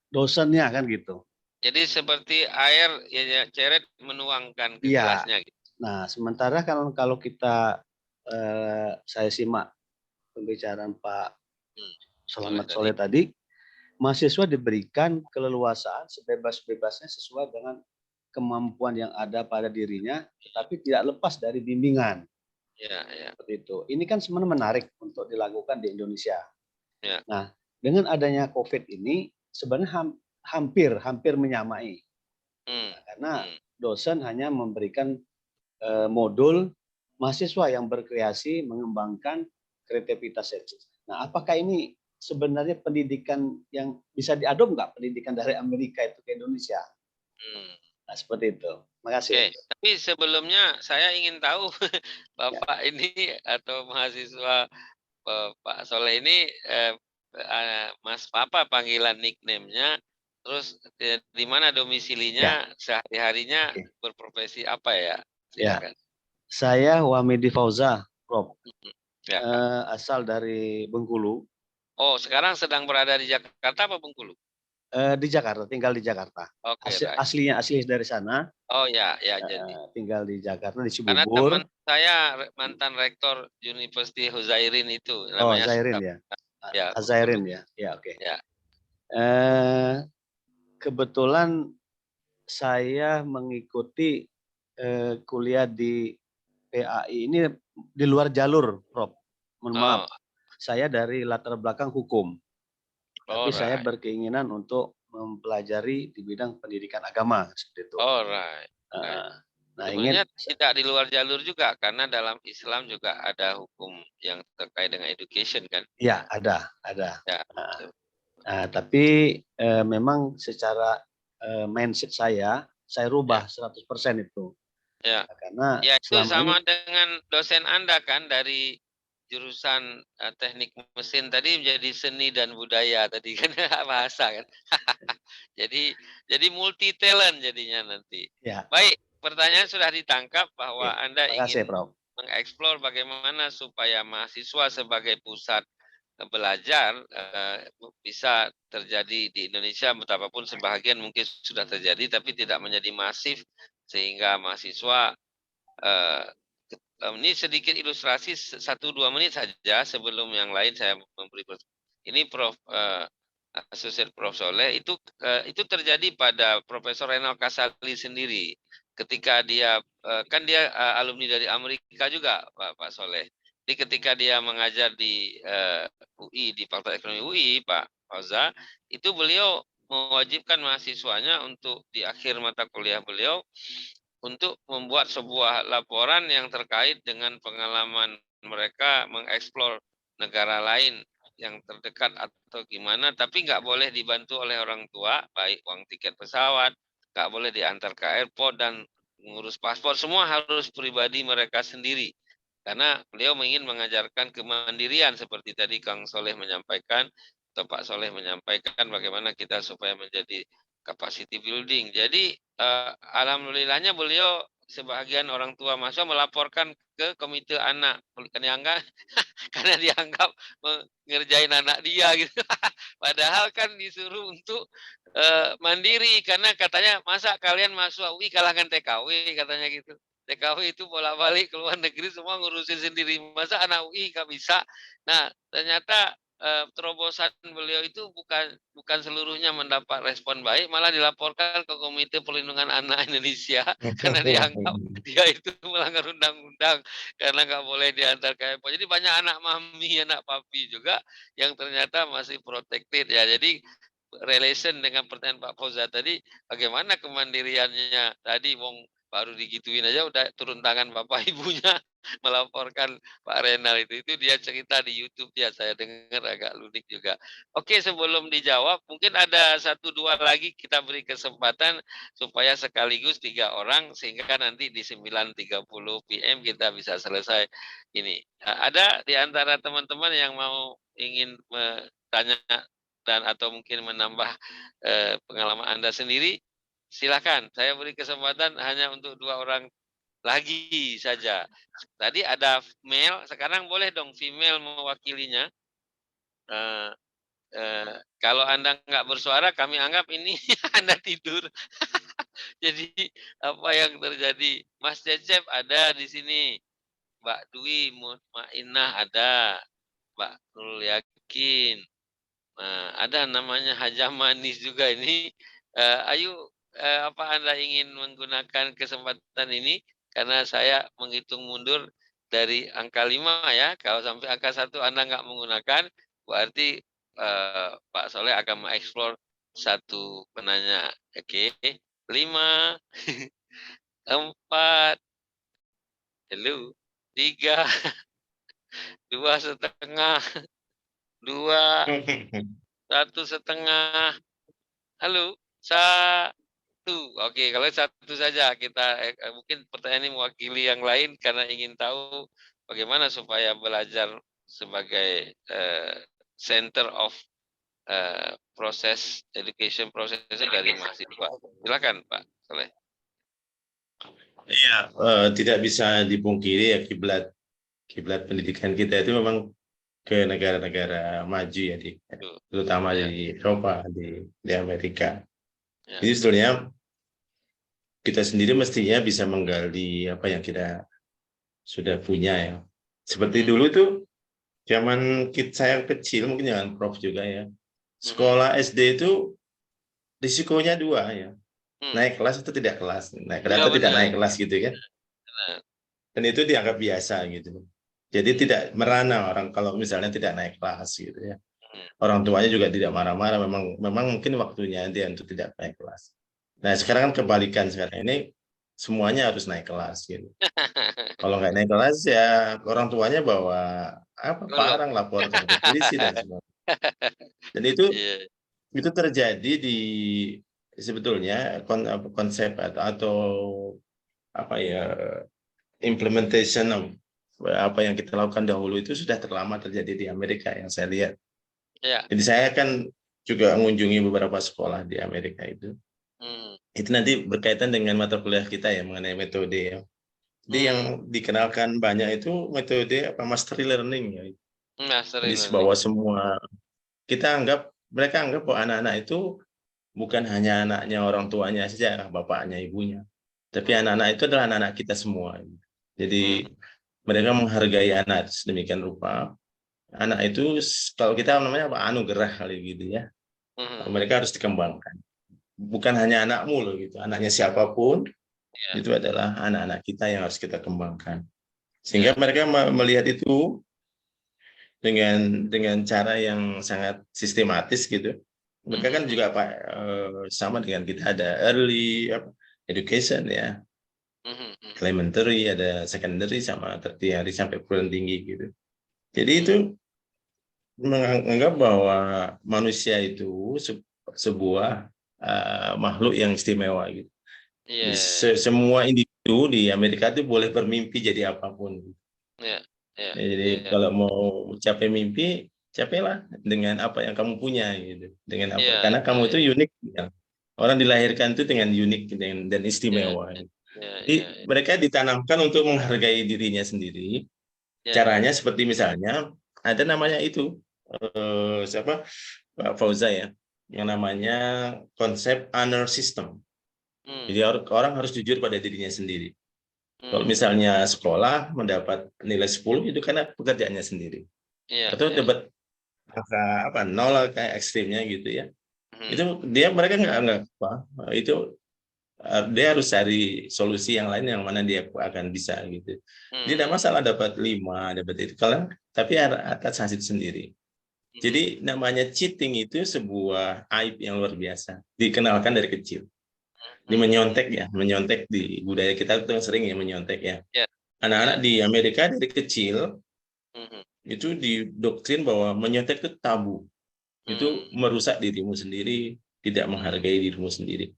dosennya, kan gitu. Jadi seperti air ya ceret menuangkan ke Iya. gelasnya. Gitu. Nah, sementara kalau kita saya simak pembicaraan Pak Selamat Soleh tadi, mahasiswa diberikan keleluasaan sebebas-bebasnya sesuai dengan kemampuan yang ada pada dirinya, tetapi tidak lepas dari bimbingan. Ya. Seperti itu. Ini kan sebenarnya menarik untuk dilakukan di Indonesia. Ya. Nah, dengan adanya COVID ini sebenarnya hampir menyamai. Karena dosen hanya memberikan modul, mahasiswa yang berkreasi mengembangkan kreativitasnya. Nah, apakah ini sebenarnya pendidikan yang bisa diadop nggak, pendidikan dari Amerika itu ke Indonesia? Nah, seperti itu. Terima kasih. Oke, tapi sebelumnya saya ingin tahu Bapak ini atau mahasiswa Pak Soleh ini Mas Papa panggilan nickname-nya, terus di mana domisilinya, sehari-harinya berprofesi apa ya? Silakan. Saya Wamidi Fauza, Prof. Ya. Asal dari Bengkulu. Oh, sekarang sedang berada di Jakarta apa Bengkulu? Di Jakarta, tinggal di Jakarta. Oke, asli dari sana. Oh ya, jadi. Tinggal di Jakarta, di Cibubur. Karena teman saya mantan rektor University Huzairin itu. Namanya Zairin ya? Ya. Zairin ya? Ya, oke. Ya. Kebetulan saya mengikuti kuliah di PAI ini di luar jalur, Prof. Mohon maaf. Saya dari latar belakang hukum. Tapi saya berkeinginan untuk mempelajari di bidang pendidikan agama seperti itu. Nah, sebenarnya tidak di luar jalur juga, karena dalam Islam juga ada hukum yang terkait dengan education kan? Iya, ada. Ya. Tapi memang secara mindset saya rubah 100% itu. Ya. Karena ya itu sama dengan dosen Anda kan, dari jurusan teknik mesin tadi menjadi seni dan budaya tadi kan, bahasa kan. jadi multi talent jadinya nanti. Ya. Baik, pertanyaan sudah ditangkap bahwa Anda ingin mengeksplor bagaimana supaya mahasiswa sebagai pusat belajar bisa terjadi di Indonesia, betapapun sebahagian mungkin sudah terjadi tapi tidak menjadi masif, sehingga mahasiswa ini sedikit ilustrasi 1-2 menit saja sebelum yang lain saya memberi. Ini Prof Associate Prof Soleh itu terjadi pada Profesor Renal Kasali sendiri ketika dia kan dia alumni dari Amerika juga Pak Soleh. Jadi ketika dia mengajar di UI, di Fakultas Ekonomi UI, Pak Fauza, itu beliau mewajibkan mahasiswanya untuk di akhir mata kuliah beliau untuk membuat sebuah laporan yang terkait dengan pengalaman mereka mengeksplor negara lain yang terdekat atau gimana, tapi nggak boleh dibantu oleh orang tua, baik uang tiket pesawat, nggak boleh diantar ke airport dan mengurus paspor, semua harus pribadi mereka sendiri. Karena beliau ingin mengajarkan kemandirian seperti tadi Kang Soleh menyampaikan, atau Pak Soleh menyampaikan bagaimana kita supaya menjadi capacity building. Jadi alhamdulillahnya beliau sebagian orang tua mahasiswa melaporkan ke komite anak, karena dianggap mengerjain anak dia gitu. Padahal kan disuruh untuk mandiri, karena katanya masa kalian mahasiswa UI kalahkan TKW katanya gitu. TKW itu bolak-balik ke luar negeri semua ngurusin sendiri, masa anak UI nggak bisa. Nah ternyata terobosan beliau itu bukan seluruhnya mendapat respon baik, malah dilaporkan ke Komite Perlindungan Anak Indonesia karena dianggap dia itu melanggar undang-undang karena nggak boleh diantar ke airport. Jadi banyak anak mami, anak papi juga yang ternyata masih protected ya. Jadi relation dengan pertanyaan Pak Fauza tadi, bagaimana kemandiriannya tadi, wong baru digituin aja udah turun tangan bapak ibunya melaporkan Pak Renal itu dia cerita di YouTube ya, saya dengar agak lunik juga. Oke, sebelum dijawab mungkin ada 1-2 lagi kita beri kesempatan supaya sekaligus 3 orang sehingga nanti di 9.30 PM kita bisa selesai ini. Ada di antara teman-teman yang mau ingin bertanya dan atau mungkin menambah pengalaman Anda sendiri? Silakan, saya beri kesempatan hanya untuk 2 orang lagi saja. Tadi ada male, sekarang boleh dong female mewakilinya. Kalau Anda nggak bersuara, kami anggap ini Anda tidur. Jadi apa yang terjadi? Mas Cecep ada di sini, Mbak Dwi, Mbak Inah ada, Mbak Nurul Yakin, ada namanya Haja Manis juga ini. Ayo, apa Anda ingin menggunakan kesempatan ini? Karena saya menghitung mundur dari angka 5 ya. Kalau sampai angka 1 Anda nggak menggunakan, berarti Pak Soleh akan mengeksplor satu penanya. Oke, 5, 4, 3, 2,5, 2, 1,5. Halo, 1. Oke, kalau 1 saja kita mungkin pertanyaan ini mewakili yang lain karena ingin tahu bagaimana supaya belajar sebagai center of proses education prosesnya dari mahasiswa. Silakan Pak Soleh. Iya, tidak bisa dipungkiri ya kiblat pendidikan kita itu memang ke negara-negara maju ya, terutama di Eropa, di Amerika. Ya. Jadi sebetulnya kita sendiri mestinya bisa menggali apa yang kita sudah punya ya. Seperti dulu tuh zaman saya kecil, mungkin jangan Prof juga ya. Sekolah SD itu risikonya 2 ya. Naik kelas atau tidak kelas, naik kelas atau tidak naik kelas gitu kan. Dan itu dianggap biasa gitu. Jadi tidak merana orang kalau misalnya tidak naik kelas gitu ya. Orang tuanya juga tidak marah-marah, memang mungkin waktunya dia untuk tidak naik kelas. Nah, sekarang kan kebalikan, sekarang ini semuanya harus naik kelas gitu. Kalau nggak naik kelas ya orang tuanya bawa parang, lapor ke polisi dan sebagainya. Dan itu terjadi di sebetulnya konsep atau apa ya, implementation apa yang kita lakukan dahulu itu sudah terlama terjadi di Amerika yang saya lihat. Ya. Jadi saya kan juga mengunjungi beberapa sekolah di Amerika itu. Itu nanti berkaitan dengan mata kuliah kita ya mengenai metode ya. Jadi yang dikenalkan banyak itu metode mastery learning ya. Jadi bahwa semua mereka anggap bahwa anak-anak itu bukan hanya anaknya orang tuanya saja, bapaknya, ibunya. Tapi anak-anak itu adalah anak-anak kita semua. Jadi mereka menghargai anak sedemikian rupa. Anak itu kalau kita namanya anugerah kali gitu ya. Mereka harus dikembangkan. Bukan hanya anakmu loh gitu. Anaknya siapapun itu adalah anak-anak kita yang harus kita kembangkan. Sehingga mereka melihat itu dengan cara yang sangat sistematis gitu. Mereka kan juga sama dengan kita, ada early education ya. Elementary, ada secondary sama tertiary sampai perguruan tinggi gitu. Jadi itu menganggap bahwa manusia itu sebuah makhluk yang istimewa gitu. Semua individu di Amerika itu boleh bermimpi jadi apapun. Jadi kalau mau capai mimpi, capailah dengan apa yang kamu punya gitu. Dengan apa? Karena kamu itu unik. Ya. Orang dilahirkan itu dengan unik dan istimewa. Jadi mereka ditanamkan untuk menghargai dirinya sendiri. Caranya seperti misalnya ada namanya itu Pak Fauza ya, yang namanya konsep honor system. Jadi orang harus jujur pada dirinya sendiri. Kalau misalnya sekolah mendapat nilai 10 itu karena pekerjaannya sendiri. Atau dapat angka apa 0 kayak ekstrimnya gitu ya. Itu mereka nggak apa itu dia harus cari solusi yang lain yang mana dia akan bisa gitu. Dia tidak masalah dapat 5, dapat itu kalau tapi atas hasil sendiri. Jadi namanya cheating itu sebuah aib yang luar biasa. Dikenalkan dari kecil. Ini menyontek di budaya kita itu sering ya menyontek ya. Anak-anak di Amerika dari kecil itu didoktrin bahwa menyontek itu tabu. Itu merusak dirimu sendiri, tidak menghargai dirimu sendiri.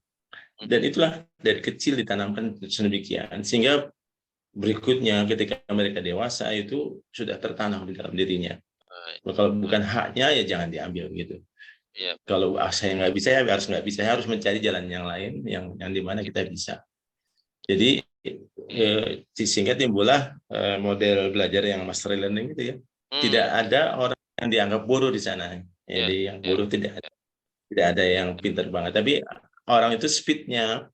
Dan itulah dari kecil ditanamkan sedemikian sehingga berikutnya ketika mereka dewasa itu sudah tertanam di dalam dirinya. Kalau bukan haknya ya jangan diambil gitu. Kalau saya nggak bisa ya nggak bisa, saya harus mencari jalan yang lain yang dimana kita bisa. Jadi sehingga timbullah model belajar yang master learning gitu ya. Tidak ada orang yang dianggap bodoh di sana. Jadi yang bodoh tidak ada yang pintar banget. Tapi orang itu speednya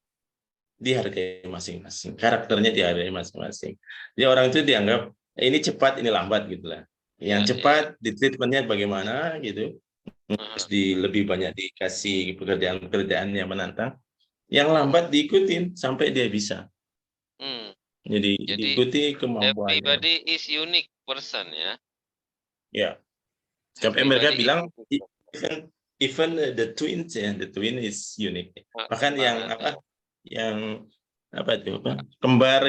dihargai masing-masing, karakternya dihargai masing-masing. Jadi orang itu dianggap ini cepat, ini lambat gitulah. Yang cepat di treatmentnya bagaimana gitu, terus lebih banyak dikasih pekerjaan-pekerjaan yang menantang. Yang lambat diikutin sampai dia bisa. Jadi diikuti kemampuannya. Everybody is unique person ya. Ya. Sampai mereka bilang even the twin is unique. Bahkan yang kembar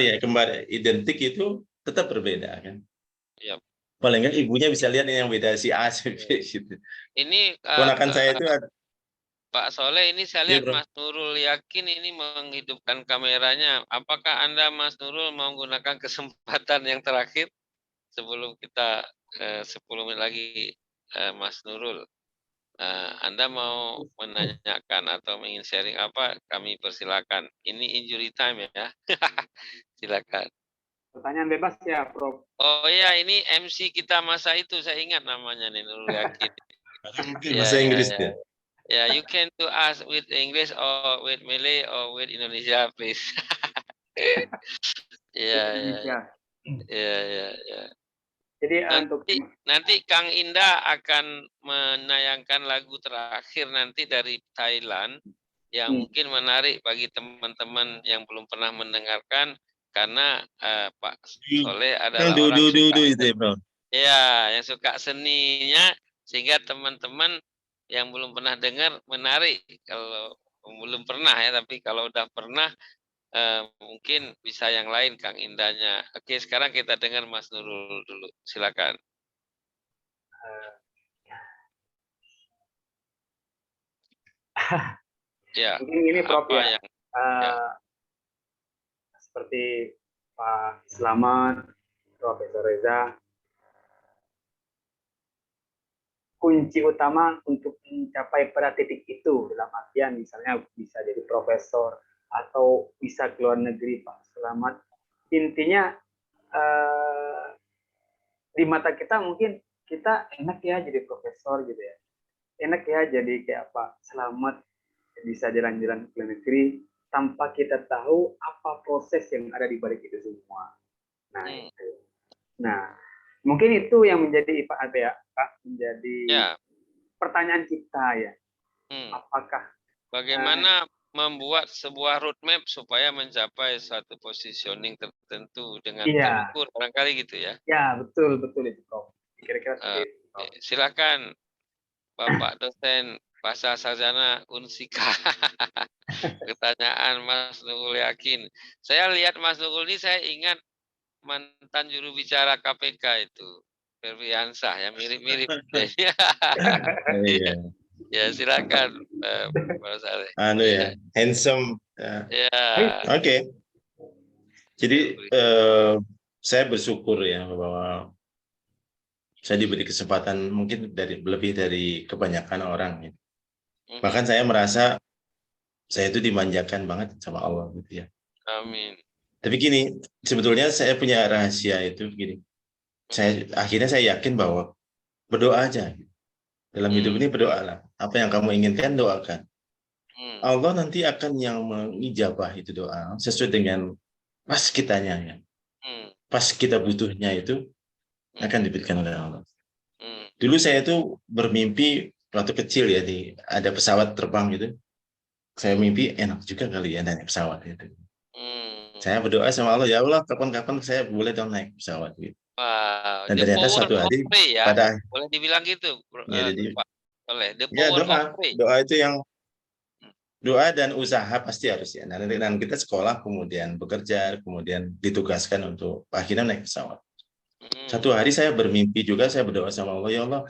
identik itu tetap berbeda kan. Paling nggak ibunya bisa lihat yang beda si A gitu. Ini ponakan saya itu ada. Pak Soleh, ini saya lihat Mas Nurul Yakin ini menghidupkan kameranya. Apakah Anda Mas Nurul mau menggunakan kesempatan yang terakhir sebelum kita 10 menit lagi Mas Nurul? Anda mau menanyakan atau ingin sharing apa, kami persilakan. Ini injury time ya. Silakan. Pertanyaan bebas ya, Prof. Oh iya, ini MC kita masa itu, saya ingat namanya nih, Nurul Yakin. Bahasa Inggris ya. Yeah, you can to ask with English or with Malay or with Indonesia, please. Ya. Jadi nanti Kang Indah akan menayangkan lagu terakhir nanti dari Thailand yang mungkin menarik bagi teman-teman yang belum pernah mendengarkan karena Pak Soleh adalah orang yang suka seninya sehingga teman-teman yang belum pernah dengar menarik. Kalau belum pernah ya, tapi kalau udah pernah mungkin bisa yang lain Kang Indahnya. Oke, sekarang kita dengar Mas Nurul dulu. Silakan. Ya. Mungkin ini Prof ya. Seperti Pak Slamet, Profesor Reza, kunci utama untuk mencapai pada titik itu dalam artian misalnya bisa jadi profesor atau bisa ke luar negeri Pak Slamet. Intinya di mata kita mungkin kita enak ya jadi profesor gitu ya. Enak ya jadi kayak Pak Slamet bisa jalan-jalan ke luar negeri tanpa kita tahu apa proses yang ada di balik itu semua. Nah, mungkin itu yang menjadi menjadi pertanyaan kita ya. Apakah bagaimana membuat sebuah roadmap supaya mencapai suatu positioning tertentu dengan terukur barangkali gitu ya? Ya, betul itu Prof. Kira-kira seperti itu. Silakan Bapak dosen bahasa sarjana Unsika. Pertanyaan Mas Nurul Yakin. Saya lihat Mas Nurul ini saya ingat mantan juru bicara KPK itu. Ferviansah ya mirip-mirip. Ya silakan Pak Saleh. Handsome. Oke. Jadi saya bersyukur ya bahwa saya diberi kesempatan mungkin lebih dari kebanyakan orang. Bahkan saya merasa saya itu dimanjakan banget sama Allah gitu ya. Amin. Tapi gini, sebetulnya saya punya rahasia itu begini. Akhirnya saya yakin bahwa berdoa aja. Dalam hidup ini berdoalah. Apa yang kamu inginkan doakan. Allah nanti akan yang mengijabah itu doa sesuai dengan pas kitanya ya. Pas kita butuhnya itu akan diberikan oleh Allah. Dulu saya tuh bermimpi waktu kecil ya, ada pesawat terbang gitu. Saya mimpi enak juga kali ya naik pesawat itu. Saya berdoa sama Allah, ya Allah kapan-kapan saya boleh dong naik pesawat gitu. Wow, Dan the ternyata power suatu of hari pray ya. pada Boleh dibilang gitu, ya, jadi Pak Soleh. The ya power of pray. doa itu yang doa dan usaha pasti harus ya. Dan kita sekolah, kemudian bekerja, kemudian ditugaskan untuk akhirnya naik pesawat. Satu hari saya bermimpi juga, saya berdoa sama Allah, ya Allah,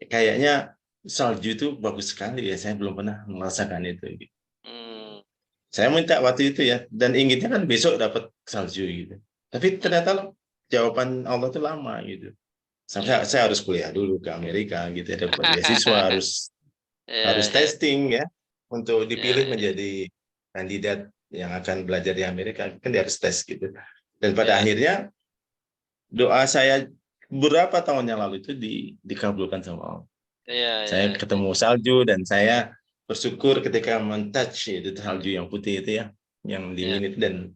kayaknya salju itu bagus sekali ya, saya belum pernah merasakan itu. Saya minta waktu itu ya, dan inginnya kan besok dapat salju gitu. Tapi ternyata jawaban Allah itu lama gitu. Sampai saya harus kuliah dulu ke Amerika gitu, ada beasiswa, harus testing ya untuk dipilih menjadi kandidat yang akan belajar di Amerika, kan dia harus tes gitu. Dan pada akhirnya doa saya beberapa tahun yang lalu itu dikabulkan sama Allah. Saya ketemu salju dan saya bersyukur ketika men-touch itu salju yang putih itu ya, yang dingin itu, dan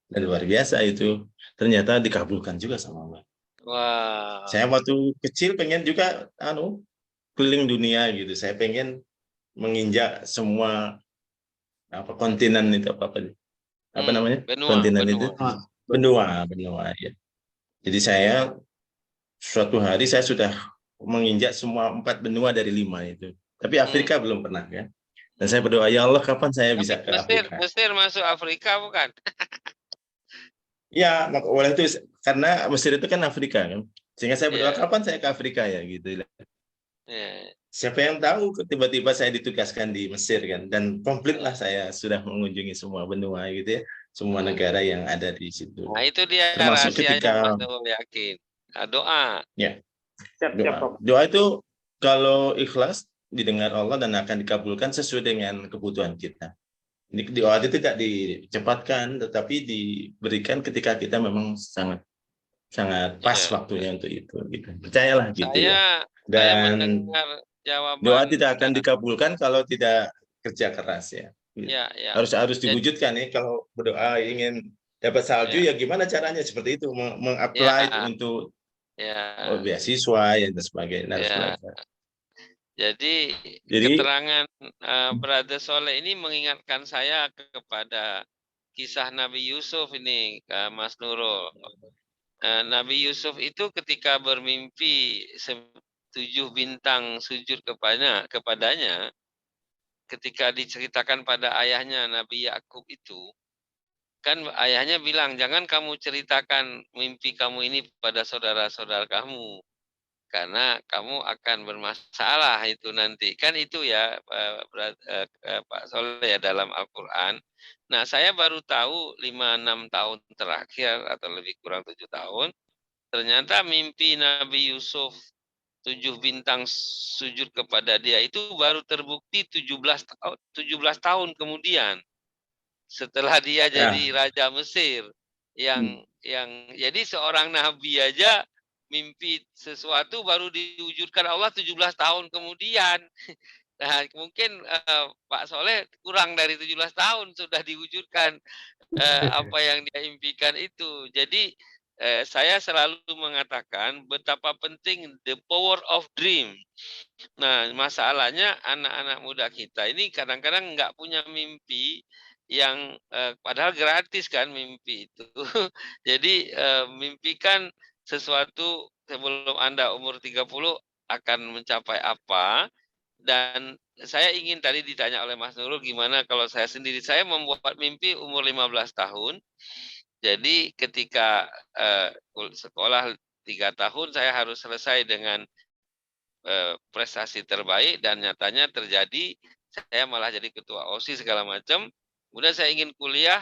luar biasa itu. Ternyata dikabulkan juga sama Allah. Wow. Saya waktu kecil pengen juga keliling dunia gitu. Saya pengen menginjak semua kontinen itu apa namanya? Kontinen itu benua ya. Jadi saya suatu hari saya sudah menginjak semua 4 benua dari 5 itu. Tapi Afrika belum pernah ya. Dan saya berdoa, ya Allah kapan saya bisa ke Afrika? Mesir masuk Afrika bukan? Ya, oleh itu karena Mesir itu kan Afrika kan. Sehingga saya berdoa kapan saya ke Afrika ya gitu. Siapa yang tahu tiba-tiba saya ditugaskan di Mesir kan, dan komplitlah saya sudah mengunjungi semua benua gitu ya, semua negara yang ada di situ. Nah, itu dia termasuk ketika yakin. Doa. Ya. Doa itu kalau ikhlas didengar Allah dan akan dikabulkan sesuai dengan kebutuhan kita. Doa itu tidak dicepatkan, tetapi diberikan ketika kita memang sangat pas waktunya untuk itu. Gitu. Percayalah gitu ya. Dan doa tidak akan dikabulkan kalau tidak kerja keras ya. Gitu. Harus diwujudkan nih. Kalau berdoa ingin dapat salju ya gimana caranya seperti itu, mengapply untuk beasiswa dan sebagainya. Jadi keterangan Brother Soleh ini mengingatkan saya kepada kisah Nabi Yusuf ini, Mas Nurul. Nabi Yusuf itu ketika bermimpi 7 bintang sujud kepadanya, ketika diceritakan pada ayahnya Nabi Yakub itu, kan ayahnya bilang, jangan kamu ceritakan mimpi kamu ini pada saudara-saudara kamu, karena kamu akan bermasalah itu nanti. Kan itu ya Pak Soleh ya dalam Al-Quran. Nah, saya baru tahu 5-6 tahun terakhir atau lebih kurang 7 tahun, ternyata mimpi Nabi Yusuf 7 bintang sujud kepada dia itu baru terbukti 17 tahun kemudian. Setelah dia jadi Raja Mesir. Yang jadi seorang nabi aja mimpi sesuatu baru diwujudkan Allah 17 tahun kemudian. Nah, mungkin Pak Soleh kurang dari 17 tahun sudah diwujudkan apa yang dia impikan itu. Jadi saya selalu mengatakan betapa penting the power of dream. Nah, masalahnya anak-anak muda kita ini kadang-kadang nggak punya mimpi yang padahal gratis kan mimpi itu. Jadi mimpikan sesuatu sebelum Anda umur 30 akan mencapai apa. Dan saya ingin tadi ditanya oleh Mas Nurul gimana kalau saya sendiri. Saya membuat mimpi umur 15 tahun. Jadi ketika sekolah 3 tahun saya harus selesai dengan prestasi terbaik, dan nyatanya terjadi saya malah jadi ketua OSIS segala macam. Kemudian saya ingin kuliah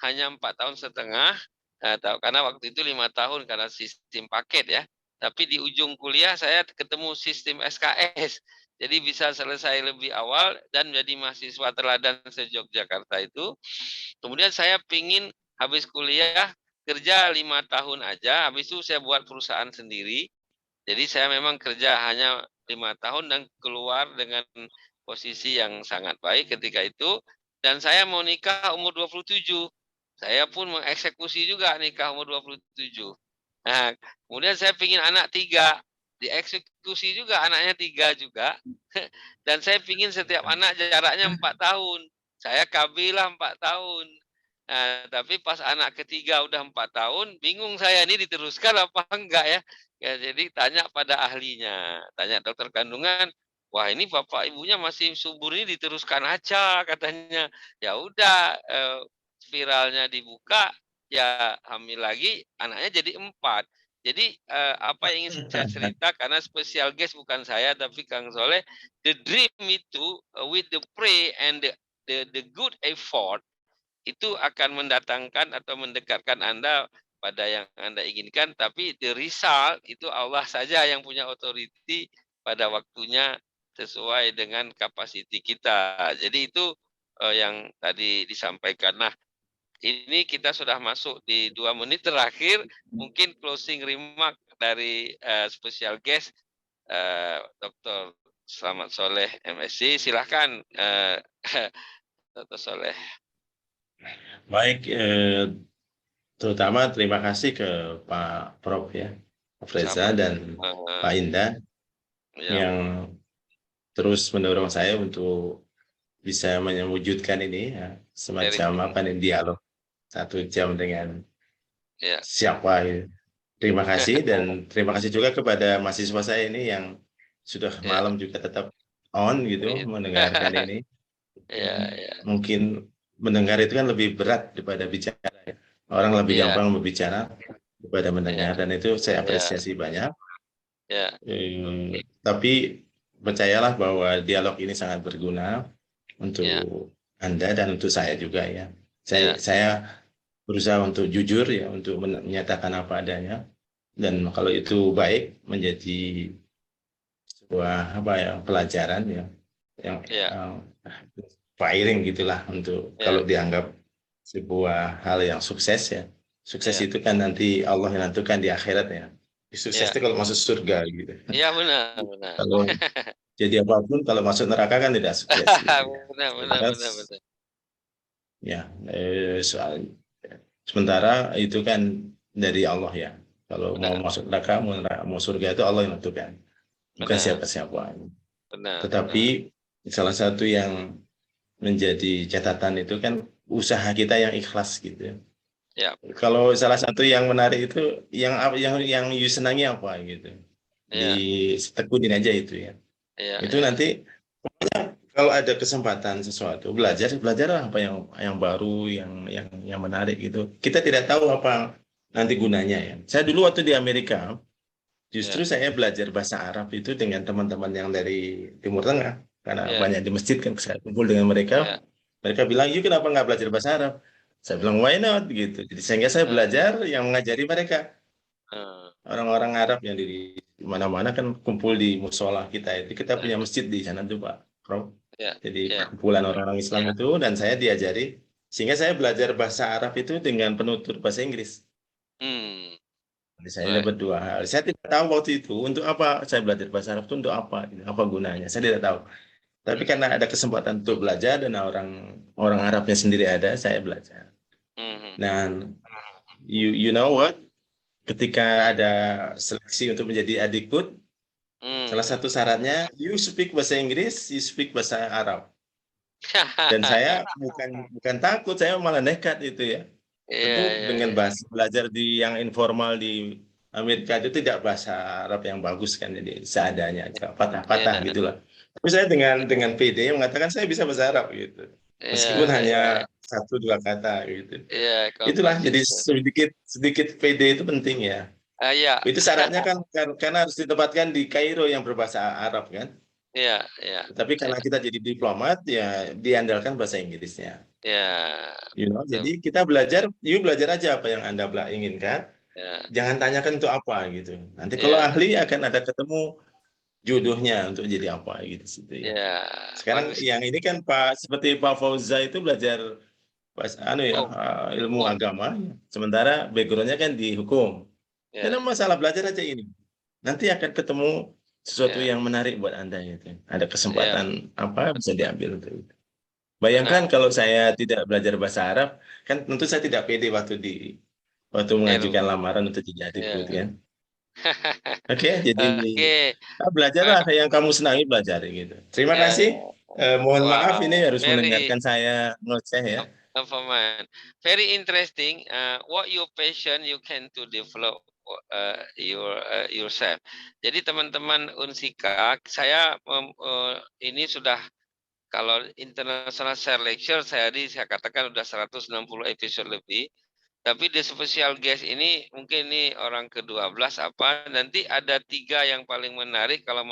hanya 4,5 tahun, karena waktu itu 5 tahun karena sistem paket ya. Tapi di ujung kuliah saya ketemu sistem SKS. Jadi bisa selesai lebih awal dan menjadi mahasiswa teladan se-Yogyakarta itu. Kemudian saya pingin habis kuliah kerja 5 tahun aja, habis itu saya buat perusahaan sendiri. Jadi saya memang kerja hanya 5 tahun dan keluar dengan posisi yang sangat baik ketika itu. Dan saya mau nikah umur 27. Saya pun mengeksekusi juga nikah umur 27. Nah, kemudian saya pingin anak 3. dieksekusi juga anaknya 3 juga. Dan saya pingin setiap anak jaraknya 4 tahun. Saya KB lah 4 tahun. Nah, tapi pas anak ketiga udah 4 tahun, bingung saya ini diteruskan apa enggak ya. Ya jadi tanya pada ahlinya, tanya dokter kandungan, wah ini bapak ibunya masih subur ini diteruskan aja katanya. Ya udah spiralnya dibuka, ya hamil lagi, anaknya jadi 4. Jadi apa yang ingin saya cerita karena special guest bukan saya tapi Kang Soleh, the dream itu with the pray and the good effort itu akan mendatangkan atau mendekatkan Anda pada yang Anda inginkan, tapi the result itu Allah saja yang punya authority pada waktunya sesuai dengan kapasiti kita. Jadi itu yang tadi disampaikan. Nah, ini kita sudah masuk di 2 menit terakhir, mungkin closing remark dari special guest Dr. Slamet Soleh MSc. Silahkan Dr. Soleh. Baik, terutama terima kasih ke Pak Prof ya, Prof Reza dan Pak Indah yang terus mendorong saya untuk bisa mewujudkan ini ya, semacam apa nih, dialog 1 jam dengan siapa ya. Terima kasih dan terima kasih juga kepada mahasiswa saya ini yang sudah malam juga tetap on gitu mendengarkan ini. Mungkin mendengar itu kan lebih berat daripada bicara ya. Orang lebih gampang berbicara daripada mendengar dan itu saya apresiasi banyak. Tapi percayalah bahwa dialog ini sangat berguna untuk Anda dan untuk saya juga ya. Saya berusaha untuk jujur ya, untuk menyatakan apa adanya, dan kalau itu baik menjadi sebuah pelajaran ya, yang firing gitulah untuk kalau dianggap sebuah hal yang sukses ya. Sukses itu kan nanti Allah yang nentukan di akhirat ya. Sukses itu kalau masuk surga gitu. Iya benar. Kalau jadi apapun kalau masuk neraka kan tidak sukses. Gitu. Benar. Ya, sementara itu kan dari Allah ya. Kalau mau masuk neraka, mau surga itu Allah yang nentukan. Bukan siapa-siapa. Tetapi salah satu yang menjadi catatan itu kan usaha kita yang ikhlas gitu. Kalau salah satu yang menarik itu yang you senangi apa gitu. Ditekunin aja itu ya. Itu nanti kalau ada kesempatan sesuatu belajar apa yang baru yang menarik gitu. Kita tidak tahu apa nanti gunanya ya. Saya dulu waktu di Amerika justru saya belajar bahasa Arab itu dengan teman-teman yang dari Timur Tengah karena banyak di masjid kan saya kumpul dengan mereka. Mereka bilang, "You kenapa nggak belajar bahasa Arab?" Saya bilang, "Why not?" gitu. Jadi sehingga saya belajar yang mengajari mereka. Orang-orang Arab yang di mana-mana kan kumpul di musola kita itu. Kita punya masjid di sana tuh Pak Prof. Jadi kumpulan orang-orang Islam itu dan saya diajari sehingga saya belajar bahasa Arab itu dengan penutur bahasa Inggris. Jadi saya dapat 2 hal. Saya tidak tahu waktu itu untuk apa saya belajar bahasa Arab itu untuk apa gunanya. Saya tidak tahu. Tapi karena ada kesempatan untuk belajar dan orang Arabnya sendiri ada, saya belajar. Dan you know what? Ketika ada seleksi untuk menjadi adikut, salah satu syaratnya you speak bahasa Inggris, you speak bahasa Arab. Dan saya bukan takut, saya malah nekat itu ya. Tentu dengan belajar di yang informal di Amerika itu tidak bahasa Arab yang bagus kan, jadi seadanya aja, patah-patah gitulah. Tapi saya dengan PD mengatakan saya bisa bahasa Arab gitu, meskipun hanya 1-2 kata gitu. Itulah jadi sedikit PD itu penting ya. Itu syaratnya kan karena harus ditempatkan di Kairo yang berbahasa Arab kan. Tapi karena kita jadi diplomat ya diandalkan bahasa Inggrisnya. Jadi kita belajar aja apa yang Anda inginkan. Jangan tanyakan untuk apa gitu. Nanti kalau ahli akan ada ketemu jodohnya untuk jadi apa gitu. Sekarang yang ini kan seperti Pak Fauza itu belajar ilmu agama, sementara backgroundnya kan di hukum. Karena masalah belajar aja ini. Nanti akan ketemu sesuatu yang menarik buat Anda gitu. Ada kesempatan apa bisa diambil itu. Bayangkan kalau saya tidak belajar bahasa Arab, kan tentu saya tidak pede waktu mengajukan lamaran untuk jadi adikut kan. Oke, jadi Oke. belajarlah yang kamu senangi, belajar gitu. Terima kasih. Mohon maaf ini harus mendengarkan saya ngoceh ya. Very interesting. What your passion you can to develop yourself. Jadi teman-teman Unsika, saya ini sudah kalau international share lecture saya katakan sudah 160 episode lebih. Tapi di special guest ini mungkin ini orang ke-12 apa nanti ada 3 yang paling menarik kalau